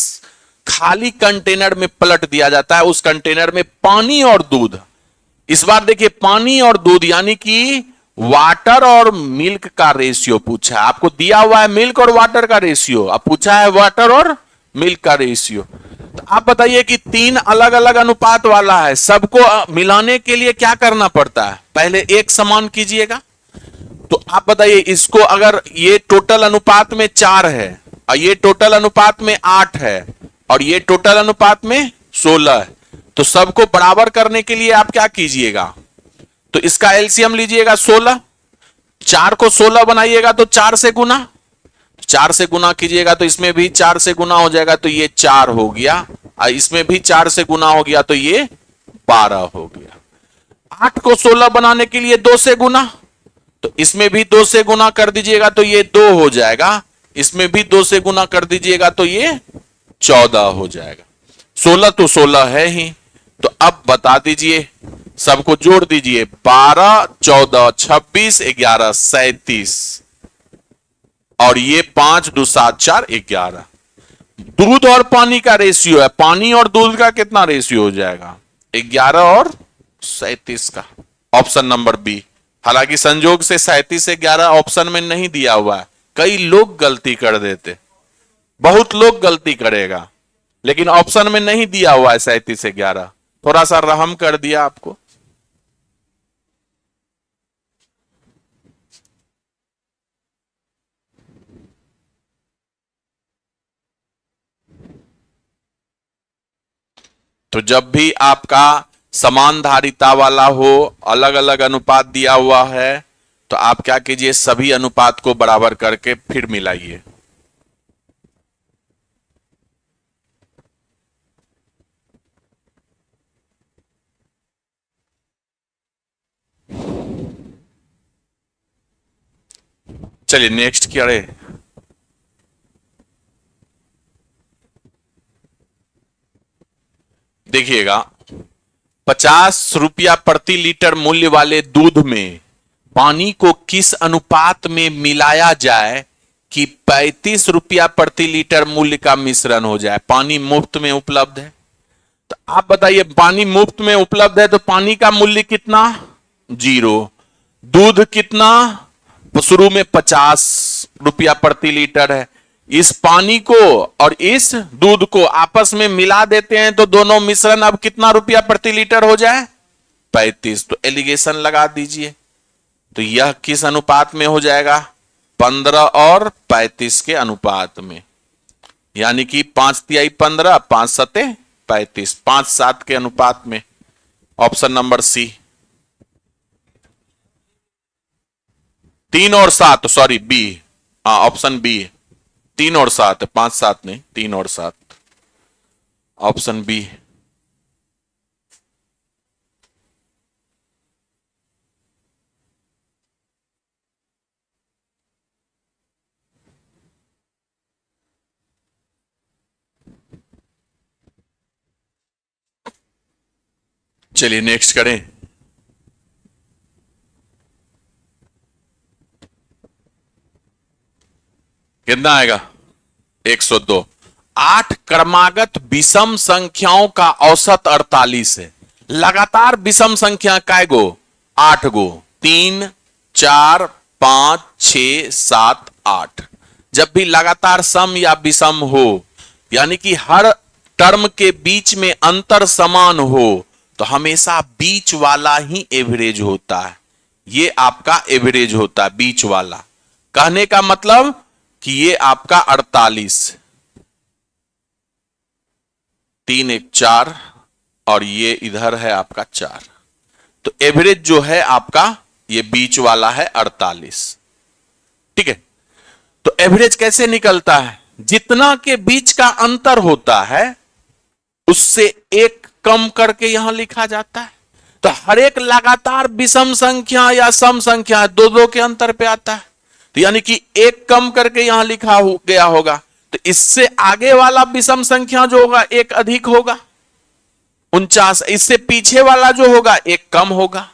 खाली कंटेनर में पलट दिया जाता है। उस कंटेनर में पानी और दूध, इस बार देखिए पानी और दूध यानी कि वाटर और मिल्क का रेशियो पूछा है। आपको दिया हुआ है मिल्क और वाटर का रेशियो, अब पूछा है वाटर और मिल्क का रेशियो। तो आप बताइए कि 3 अलग अलग अनुपात वाला है, सबको मिलाने के लिए क्या करना पड़ता है? पहले एक समान कीजिएगा। तो आप बताइए इसको, अगर ये टोटल अनुपात में 4 है और ये टोटल अनुपात में 8 है और ये टोटल अनुपात में 16 है, तो सबको बराबर करने के लिए आप क्या कीजिएगा? तो इसका एलसीएम लीजिएगा 16। 4 को 16 बनाइएगा तो 4 से गुना, 4 से गुना कीजिएगा तो इसमें भी 4 से गुना हो जाएगा, तो ये 4 हो गया। और इसमें भी 4 से गुना हो गया तो ये 12 हो गया। 8 को 16 बनाने के लिए 2 से गुना, तो इसमें भी 2 से गुना कर दीजिएगा तो ये 2 हो जाएगा। इसमें भी 2 से गुना कर दीजिएगा तो ये 14 हो जाएगा। 16 तो 16 है ही। तो अब बता दीजिए, सबको जोड़ दीजिए। 12 14 26 11 37। और ये 5 2 7 4 11। दूध और पानी का रेशियो है, पानी और दूध का कितना रेशियो हो जाएगा? 11 और 37 का। Option number B. हालांकि संजोग से 37 से 11 ऑप्शन में नहीं दिया हुआ है, कई लोग गलती कर देते, बहुत लोग गलती करेगा, लेकिन ऑप्शन में नहीं दिया हुआ है 37 से 11, थोड़ा सा रहम कर दिया आपको। तो जब भी आपका समान धारिता वाला हो, अलग अलग अनुपात दिया हुआ है, तो आप क्या कीजिए, सभी अनुपात को बराबर करके फिर मिलाइए। चलिए नेक्स्ट क्या है? देखिएगा, 50 रुपया प्रति लीटर मूल्य वाले दूध में पानी को किस अनुपात में मिलाया जाए कि 35 रुपया प्रति लीटर मूल्य का मिश्रण हो जाए? पानी मुफ्त में उपलब्ध है, तो आप बताइए, पानी मुफ्त में उपलब्ध है तो पानी का मूल्य कितना? 0। दूध कितना? शुरू में 50 रुपया प्रति लीटर है। इस पानी को और इस दूध को आपस में मिला देते हैं तो दोनों मिश्रण अब कितना रुपया प्रति लीटर हो जाए? 35। तो एलिगेशन लगा दीजिए, तो यह किस अनुपात में हो जाएगा? 15 और 35 के अनुपात में, यानी कि 5 तिहाई 15, 5 सते 35, 5 7 के अनुपात में। ऑप्शन नंबर सी। 3 और 7, सॉरी बी, हाँ ऑप्शन बी। 3 और 7, 5 7 नहीं, 3 और 7, ऑप्शन बी। चलिए नेक्स्ट करें। कितना आएगा? 102। 8 क्रमागत विषम संख्याओं का औसत 48 है। लगातार विषम संख्या काय गो? 8 गो। 3 4 5 6 7 8। जब भी लगातार सम या विषम हो, यानी कि हर टर्म के बीच में अंतर समान हो, तो हमेशा बीच वाला ही एवरेज होता है। ये आपका एवरेज होता है, बीच वाला। कहने का मतलब कि ये आपका 48, 3 1 4 और ये इधर है आपका 4, तो एवरेज जो है आपका ये बीच वाला है 48। ठीक है, तो एवरेज कैसे निकलता है? जितना के बीच का अंतर होता है उससे एक कम करके यहां लिखा जाता है। तो हर एक लगातार विषम संख्या या सम संख्या दो दो के अंतर पे आता है, तो यानी कि एक कम करके यहां लिखा गया होगा, तो इससे आगे वाला विषम संख्या जो होगा एक अधिक होगा, 49। इससे पीछे वाला जो होगा एक कम होगा।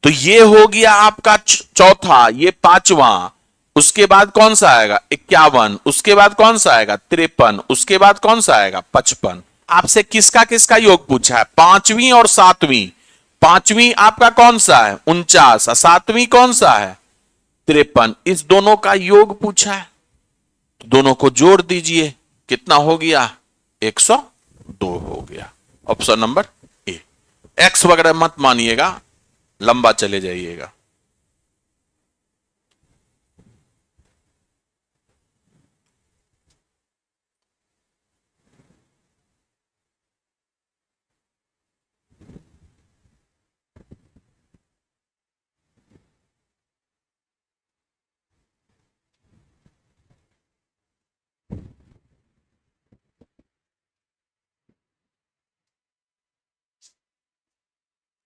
तो ये हो गया आपका चौथा, ये पांचवा। उसके बाद कौन सा आएगा? 51। उसके बाद कौन सा आएगा? 53। उसके बाद कौन सा आएगा? 55। आपसे किसका किसका योग पूछा है? पांचवी और सातवीं। पांचवी आपका कौन सा है? 49। सातवीं कौन सा है? 53। इस दोनों का योग पूछा है, तो दोनों को जोड़ दीजिए, कितना हो गया? 102 हो गया। Option number A. एक्स वगैरह मत मानिएगा, लंबा चले जाइएगा।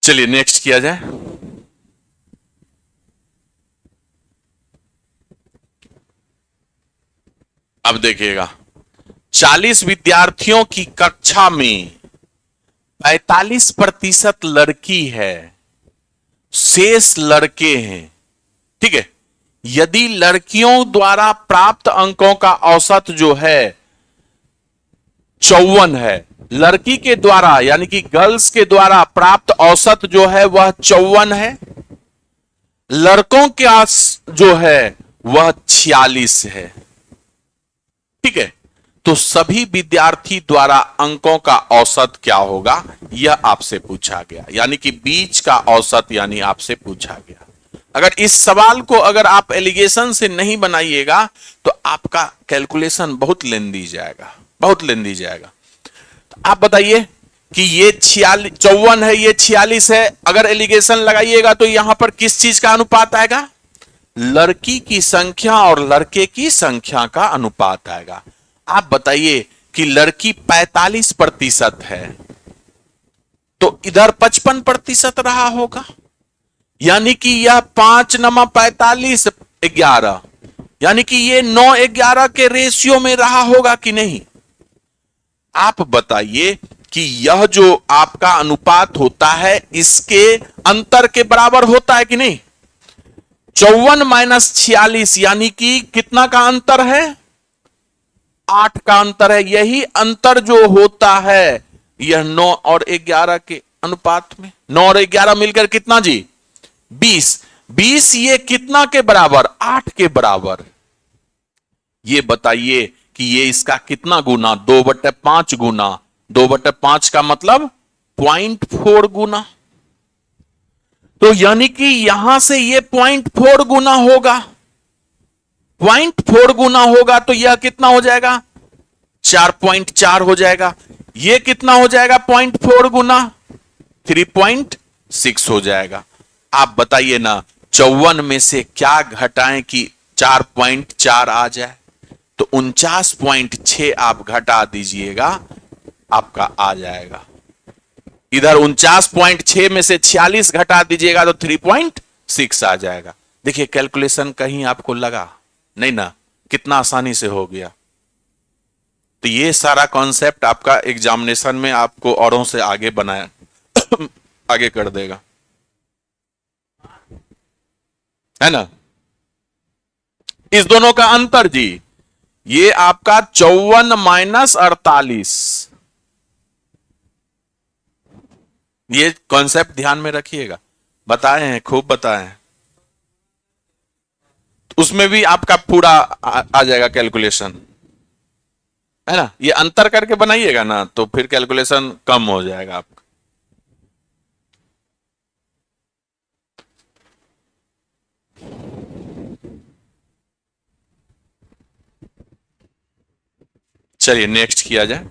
चलिए नेक्स्ट किया जाए। अब देखिएगा, 40 विद्यार्थियों की कक्षा में 45% लड़की है, शेष लड़के हैं। ठीक है, यदि लड़कियों द्वारा प्राप्त अंकों का औसत जो है 54 है, लड़की के द्वारा यानी कि गर्ल्स के द्वारा प्राप्त औसत जो है वह 54 है, लड़कों के जो है वह 46 है। ठीक है, तो सभी विद्यार्थी द्वारा अंकों का औसत क्या होगा यह आपसे पूछा गया, यानी कि बीच का औसत यानी आपसे पूछा गया। अगर इस सवाल को अगर आप एलिगेशन से नहीं बनाइएगा तो आपका कैलकुलेशन बहुत लेंदी जाएगा, बहुत लेंदी जाएगा। तो आप बताइए कि ये 54 है, ये 46 है, अगर एलिगेशन लगाइएगा तो यहां पर किस चीज का अनुपात आएगा? लड़की की संख्या और लड़के की संख्या का अनुपात आएगा। आप बताइए कि लड़की 45% है तो इधर 55% रहा होगा, यानी कि यह 5 नमा 45 11, यानी कि ये 9-11 के रेशियो में रहा होगा कि नहीं? आप बताइए कि यह जो आपका अनुपात होता है इसके अंतर के बराबर होता है कि नहीं? 54 - 46 यानी कि कितना का अंतर है? 8 का अंतर है। यही अंतर जो होता है यह 9 और 11 के अनुपात में, 9 और 11 मिलकर कितना जी? 20। 20 ये कितना के बराबर? 8 के बराबर। ये बताइए कि ये इसका कितना गुना? 2/5 गुना। 2/5 का मतलब 0.4 गुना। तो यानी कि यहां से ये 0.4 गुना होगा, 0.4 गुना होगा तो यह कितना हो जाएगा? 4.4 हो जाएगा। यह कितना हो जाएगा? 0.4 गुना 3.6 हो जाएगा। आप बताइए ना, 54 में से क्या घटाएं कि 4.4 आ जाए? तो 49.6 आप घटा दीजिएगा, आपका आ जाएगा। इधर 49.6 में से 46 घटा दीजिएगा तो 3.6 आ जाएगा। देखिए कैलकुलेशन कहीं आपको लगा नहीं ना, कितना आसानी से हो गया। तो ये सारा कॉन्सेप्ट आपका एग्जामिनेशन में आपको औरों से आगे बनाया आगे कर देगा, है ना? इस दोनों का अंतर जी, ये आपका 54 - 48, ये कॉन्सेप्ट ध्यान में रखिएगा। बताए हैं, खूब बताए हैं। उसमें भी आपका पूरा आ जाएगा कैलकुलेशन, है ना? ये अंतर करके बनाइएगा ना तो फिर कैलकुलेशन कम हो जाएगा आपका। चलिए नेक्स्ट किया जाए।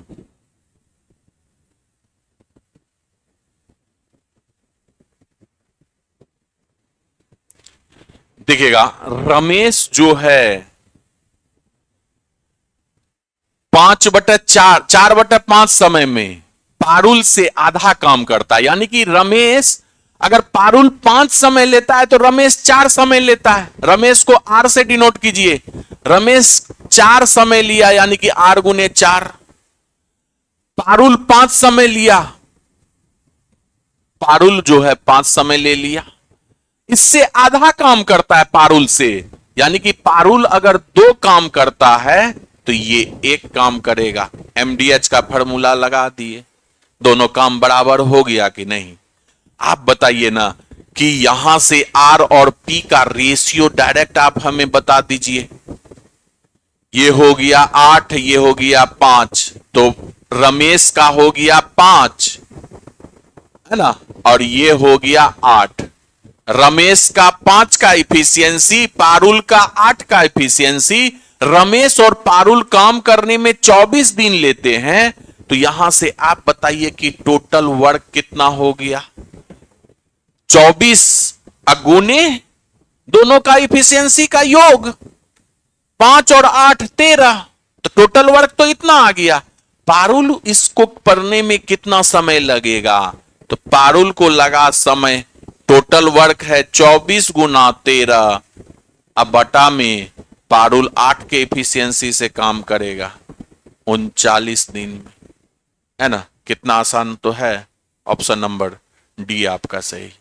देखिएगा, रमेश जो है 5/4 4/5 समय में पारुल से आधा काम करता है, यानी कि रमेश अगर पारुल 5 समय लेता है तो रमेश 4 समय लेता है। रमेश को आर से डिनोट कीजिए। रमेश 4 समय लिया यानी कि आर गुने 4। पारुल 5 समय लिया, पारुल जो है 5 समय ले लिया, इससे आधा काम करता है पारुल से, यानी कि पारुल अगर 2 काम करता है तो ये 1 काम करेगा। एमडीएच का फॉर्मूला लगा दिए, दोनों काम बराबर हो गया कि नहीं? आप बताइए ना कि यहां से आर और पी का रेशियो डायरेक्ट आप हमें बता दीजिए। ये हो गया 8, ये हो गया 5, तो रमेश का हो गया 5, है ना, और ये हो गया 8। रमेश का 5 का इफिशियंसी, पारुल का 8 का इफिशियंसी। रमेश और पारुल काम करने में 24 दिन लेते हैं, तो यहां से आप बताइए कि टोटल वर्क कितना हो गया? 24 अगुने दोनों का इफिशियंसी का योग, 5 और 8 13, तो टोटल वर्क तो इतना आ गया। पारुल इसको पढ़ने में कितना समय लगेगा? तो पारुल को लगा समय, टोटल वर्क है 24 गुना 13, अब बटा में पारुल 8 के इफिशियंसी से काम करेगा 39 दिन में, है ना? कितना आसान तो है। ऑप्शन नंबर डी आपका सही।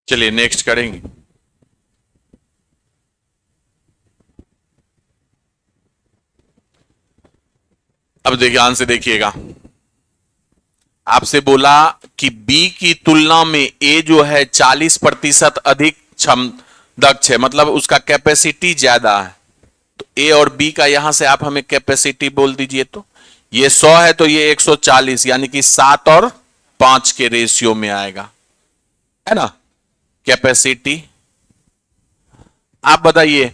चलिए नेक्स्ट करेंगे। अब देखिए ध्यान से देखिएगा, आपसे बोला कि बी की तुलना में ए जो है 40% अधिक क्षम दक्ष है, मतलब उसका कैपेसिटी ज्यादा है। तो ए और बी का यहां से आप हमें कैपेसिटी बोल दीजिए। तो ये 100 है तो ये 140, यानी कि 7 और 5 के रेशियो में आएगा, है ना कैपेसिटी। आप बताइए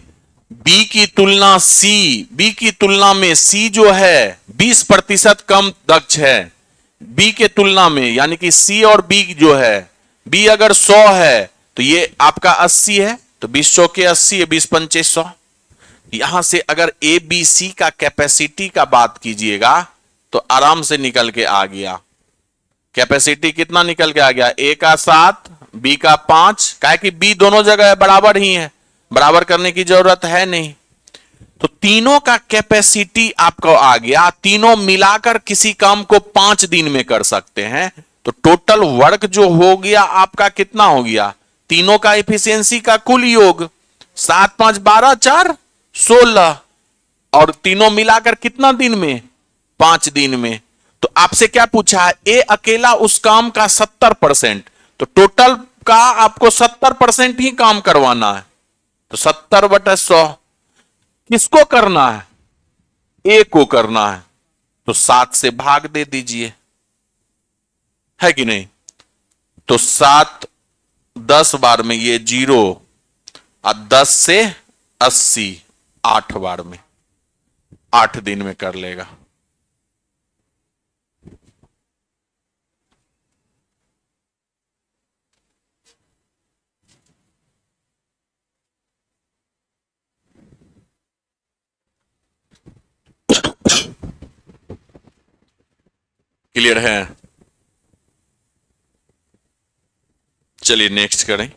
बी की तुलना सी, बी की तुलना में सी जो है 20% कम दक्ष है बी के तुलना में, यानी कि सी और बी जो है, बी अगर 100 है तो ये आपका 80 है, तो 20 चौके 80 है, 20 पंचे 100। यहां से अगर ए बी सी का कैपेसिटी का बात कीजिएगा तो आराम से निकल के आ गया। कैपेसिटी कितना निकल के आ गया, ए का 7 बी का 5, क्या कि बी दोनों जगह बराबर ही है, बराबर करने की जरूरत है नहीं। तो तीनों का कैपेसिटी आपको आ गया, तीनों मिलाकर किसी काम को 5 दिन में कर सकते हैं। तो टोटल वर्क जो हो गया आपका कितना हो गया, तीनों का एफिशिएंसी का कुल योग 7 5 12 4 16, और तीनों मिलाकर कितना दिन में, 5 दिन में। तो आपसे क्या पूछा है, ए अकेला उस काम का 70%, तो टोटल का आपको 70% ही काम करवाना है। तो 70/100 किसको करना है, ए को करना है, तो 7 से भाग दे दीजिए, है कि नहीं। तो 7 10 बार में ये 0, और 10 से 80 8 बार में, 8 दिन में कर लेगा। क्लियर है। चलिए नेक्स्ट करें।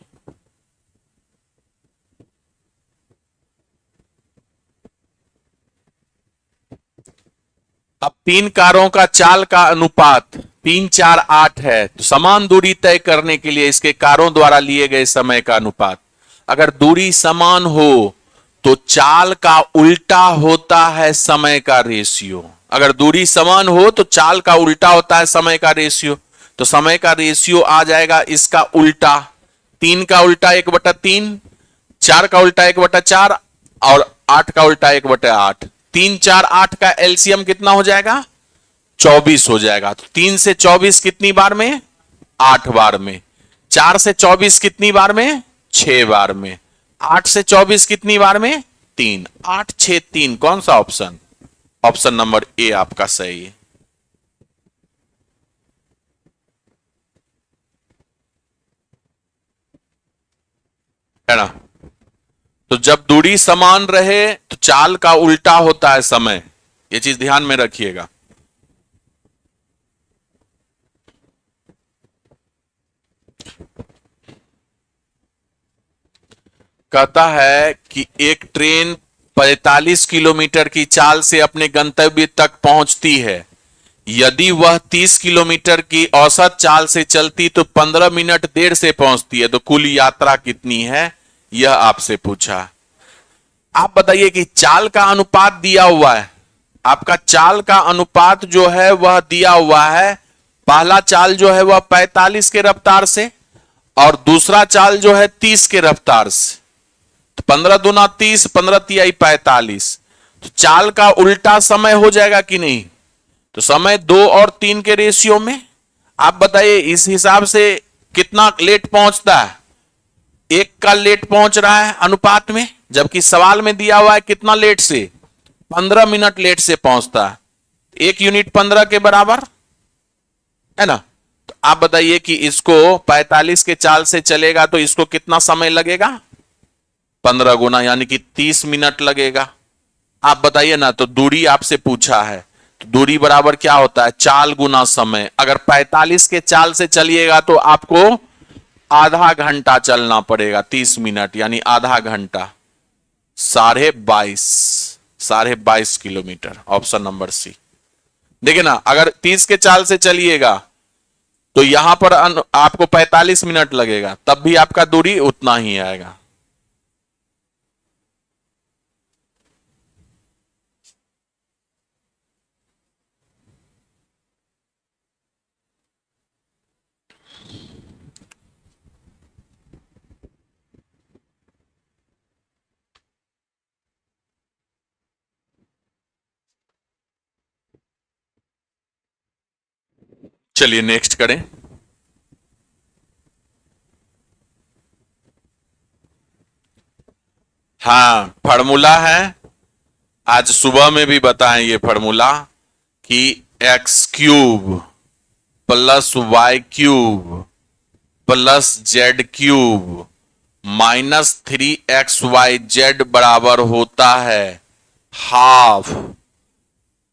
अब 3 कारों का चाल का अनुपात 3 4 8 है, तो समान दूरी तय करने के लिए इसके कारों द्वारा लिए गए समय का अनुपात। अगर दूरी समान हो तो चाल का उल्टा होता है समय का रेशियो। अगर दूरी समान हो तो चाल का उल्टा होता है समय का रेशियो। तो समय का रेशियो आ जाएगा इसका उल्टा, 3 का उल्टा 1/3, 4 का उल्टा 1/4, और 8 का उल्टा 1/8। 3 4 8 का एलसीएम कितना हो जाएगा, 24 हो जाएगा। तो 3 से 24 कितनी बार में, 8 बार में। 4 से 24 कितनी बार में, 6 बार में। 8 से 24 कितनी बार में, 3। 8 6 3, कौन सा ऑप्शन, ऑप्शन नंबर ए आपका सही है ना। तो जब दूरी समान रहे तो चाल का उल्टा होता है समय, यह चीज ध्यान में रखिएगा। कहता है कि एक ट्रेन 45 किलोमीटर की चाल से अपने गंतव्य तक पहुंचती है। यदि वह 30 किलोमीटर की औसत चाल से चलती तो 15 मिनट देर से पहुंचती है, तो कुल यात्रा कितनी है, यह आपसे पूछा। आप बताइए कि चाल का अनुपात दिया हुआ है, आपका चाल का अनुपात जो है वह दिया हुआ है। पहला चाल जो है वह 45 के रफ्तार से, और दूसरा चाल जो है 30 के रफ्तार से। तो 15 दूना 30, 15 तिहाई 45। तो चाल का उल्टा समय हो जाएगा कि नहीं, तो समय 2 और 3 के रेशियो में। आप बताइए इस हिसाब से कितना लेट पहुंचता है, 1 का लेट पहुंच रहा है अनुपात में, जबकि सवाल में दिया हुआ है कितना लेट से, 15 मिनट लेट से पहुंचता है। 1 यूनिट 15 के बराबर है ना। तो आप बताइए कि इसको 45 के चाल से चलेगा तो इसको कितना समय लगेगा, 15 गुना, यानी कि 30 मिनट लगेगा। आप बताइए ना, तो दूरी आपसे पूछा है, तो दूरी बराबर क्या होता है, चाल गुना समय। अगर 45 के चाल से चलिएगा तो आपको आधा घंटा चलना पड़ेगा, 30 मिनट यानी आधा घंटा, 22.5 किलोमीटर, ऑप्शन नंबर सी। देखिए ना, अगर 30 के चाल से चलिएगा तो यहां पर आपको 45 मिनट लगेगा, तब भी आपका दूरी उतना ही आएगा। चलिए नेक्स्ट करें। हाँ, फार्मूला है, आज सुबह में भी बताएं ये फार्मूला कि X cube plus Y cube plus Z cube minus 3xyz बराबर होता है half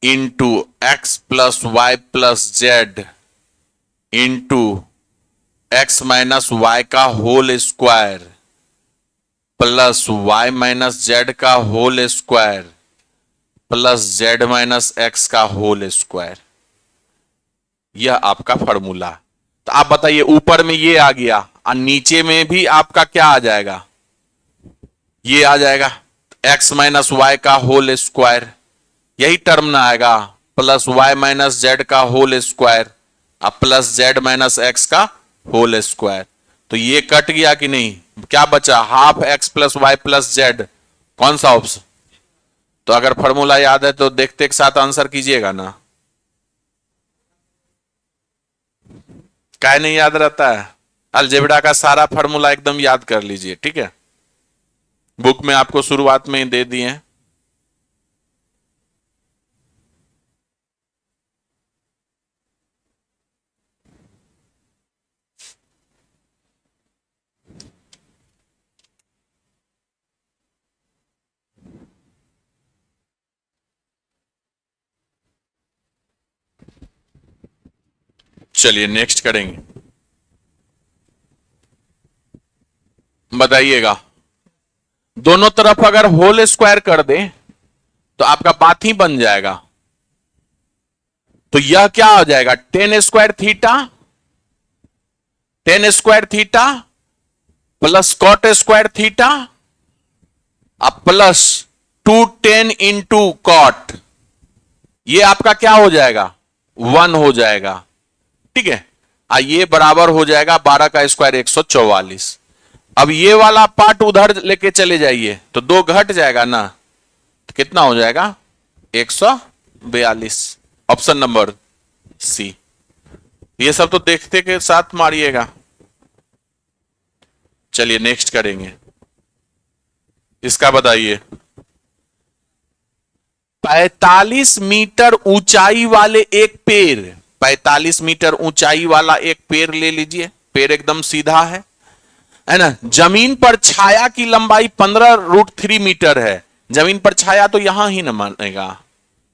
into X plus Y plus Z into X minus Y का whole square plus Y minus Z का whole square plus Z minus x का whole square. यह आपका formula. तो आप बताइए, ऊपर में ये आ गया और नीचे में भी आपका क्या आ जाएगा, ये आ जाएगा एक्स माइनस वाई का होल स्क्वायर, यही टर्म ना आएगा, प्लस वाई माइनस जेड का होल स्क्वायर और प्लस जेड माइनस एक्स का होल स्क्वायर। तो ये कट गया कि नहीं, क्या बचा, half x plus Y plus z, कौन सा ऑप्शन। तो अगर फॉर्मूला याद है तो देखते एक साथ आंसर कीजिएगा ना। क्या नहीं याद रहता है, अलजेब्रा का सारा फॉर्मूला एकदम याद कर लीजिए, ठीक है, बुक में आपको शुरुआत में ही दे दिए हैं। चलिए नेक्स्ट करेंगे। बताइएगा, दोनों तरफ अगर होल स्क्वायर कर दे तो आपका बात ही बन जाएगा। तो यह क्या हो जाएगा, tan square theta plus cot square theta अब प्लस 210 इंटू कॉट, ये आपका क्या हो जाएगा, 1 हो जाएगा, ठीक है। ये बराबर हो जाएगा 12 का स्क्वायर 144। अब ये वाला पार्ट उधर लेके चले जाइए तो 2 घट जाएगा ना, तो कितना हो जाएगा 142, ऑप्शन नंबर सी। ये सब तो देखते के साथ मारिएगा। चलिए नेक्स्ट करेंगे, इसका बताइए। 45 मीटर ऊंचाई वाले एक पेड़, 45 मीटर ऊंचाई वाला एक पेड़ ले लीजिए, पेड़ एकदम सीधा है ना, जमीन पर छाया की लंबाई 15√3 मीटर है। जमीन पर छाया तो यहां ही ना मानेगा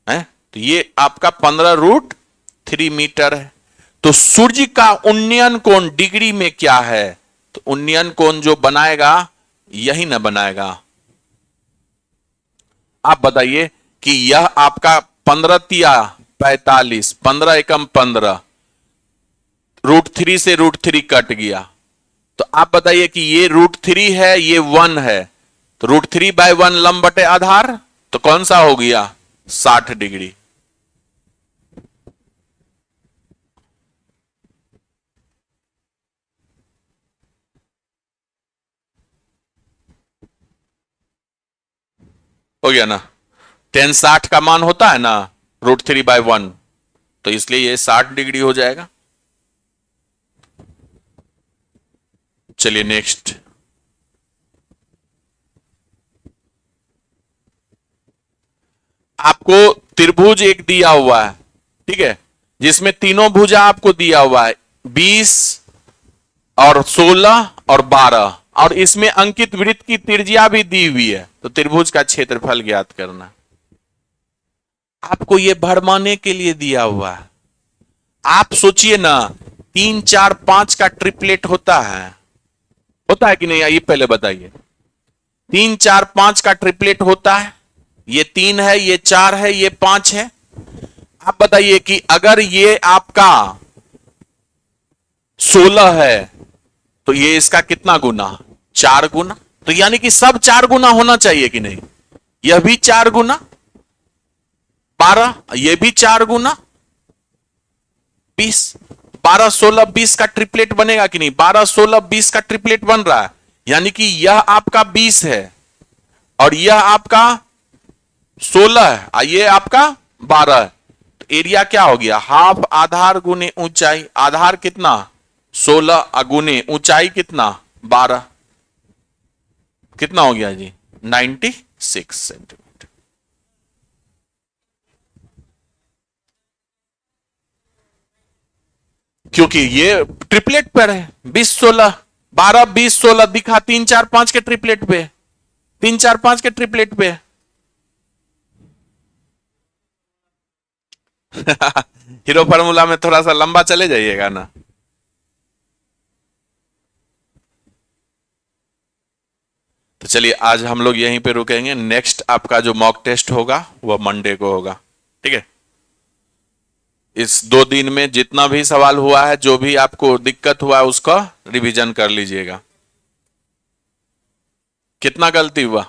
है, तो ये आपका 15√3 मीटर है। तो सूर्य का उन्नयन कोण डिग्री में क्या है, तो उन्नयन कोण जो बनाएगा यही ना बनाएगा। आप बताइए कि यह आपका 15 तिया 45, 15 एकम 15, √3 से √3 कट गया, तो आप बताइए कि ये √3 है, ये 1 है, तो √3/1 लंब बटे आधार, तो कौन सा हो गया 60 डिग्री। हो गया ना, tan 60 का मान होता है ना √3/1, तो इसलिए ये 60 डिग्री हो जाएगा। चलिए नेक्स्ट, आपको त्रिभुज एक दिया हुआ है, ठीक है, जिसमें तीनों भुजा आपको दिया हुआ है 20 और 16 और 12, और इसमें अंकित वृत्त की त्रिज्या भी दी हुई है। तो त्रिभुज का क्षेत्रफल ज्ञात करना, आपको यह भरमाने के लिए दिया हुआ है। आप सोचिए ना, 3 4 5 का ट्रिपलेट होता है कि नहीं, आइए पहले बताइए। 3 4 5 का ट्रिपलेट होता है, ये 3 है, ये 4 है, ये 5 है। आप बताइए कि अगर ये आपका 16 है तो ये इसका कितना गुना? 4 गुना। तो यानी कि सब 4 गुना होना चाहिए कि नहीं? यह भी 4 गुना 12, ये भी 4 गुना 20। 12 16 20 का ट्रिपलेट बनेगा कि नहीं? 12 16 20 का ट्रिपलेट बन रहा है। यानी कि यह आपका 20 है और यह आपका 16 है और ये आपका 12 है। तो एरिया क्या हो गया? हाफ आधार गुने ऊंचाई। आधार कितना? 16 गुने ऊंचाई कितना? 12। कितना हो गया जी? 96 सेंटीमीटर। क्योंकि ये ट्रिपलेट पर है। 20 16 12 20 16 दिखा 3 4 5 के ट्रिपलेट पे, 3 4 5 के ट्रिपलेट पे। हीरो फार्मूला में थोड़ा सा लंबा चले जाइएगा ना। तो चलिए आज हम लोग यहीं पे रुकेंगे। नेक्स्ट आपका जो मॉक टेस्ट होगा वह मंडे को होगा। ठीक है। इस 2 दिन में जितना भी सवाल हुआ है, जो भी आपको दिक्कत हुआ है, उसका रिवीजन कर लीजिएगा। कितना गलती हुआ?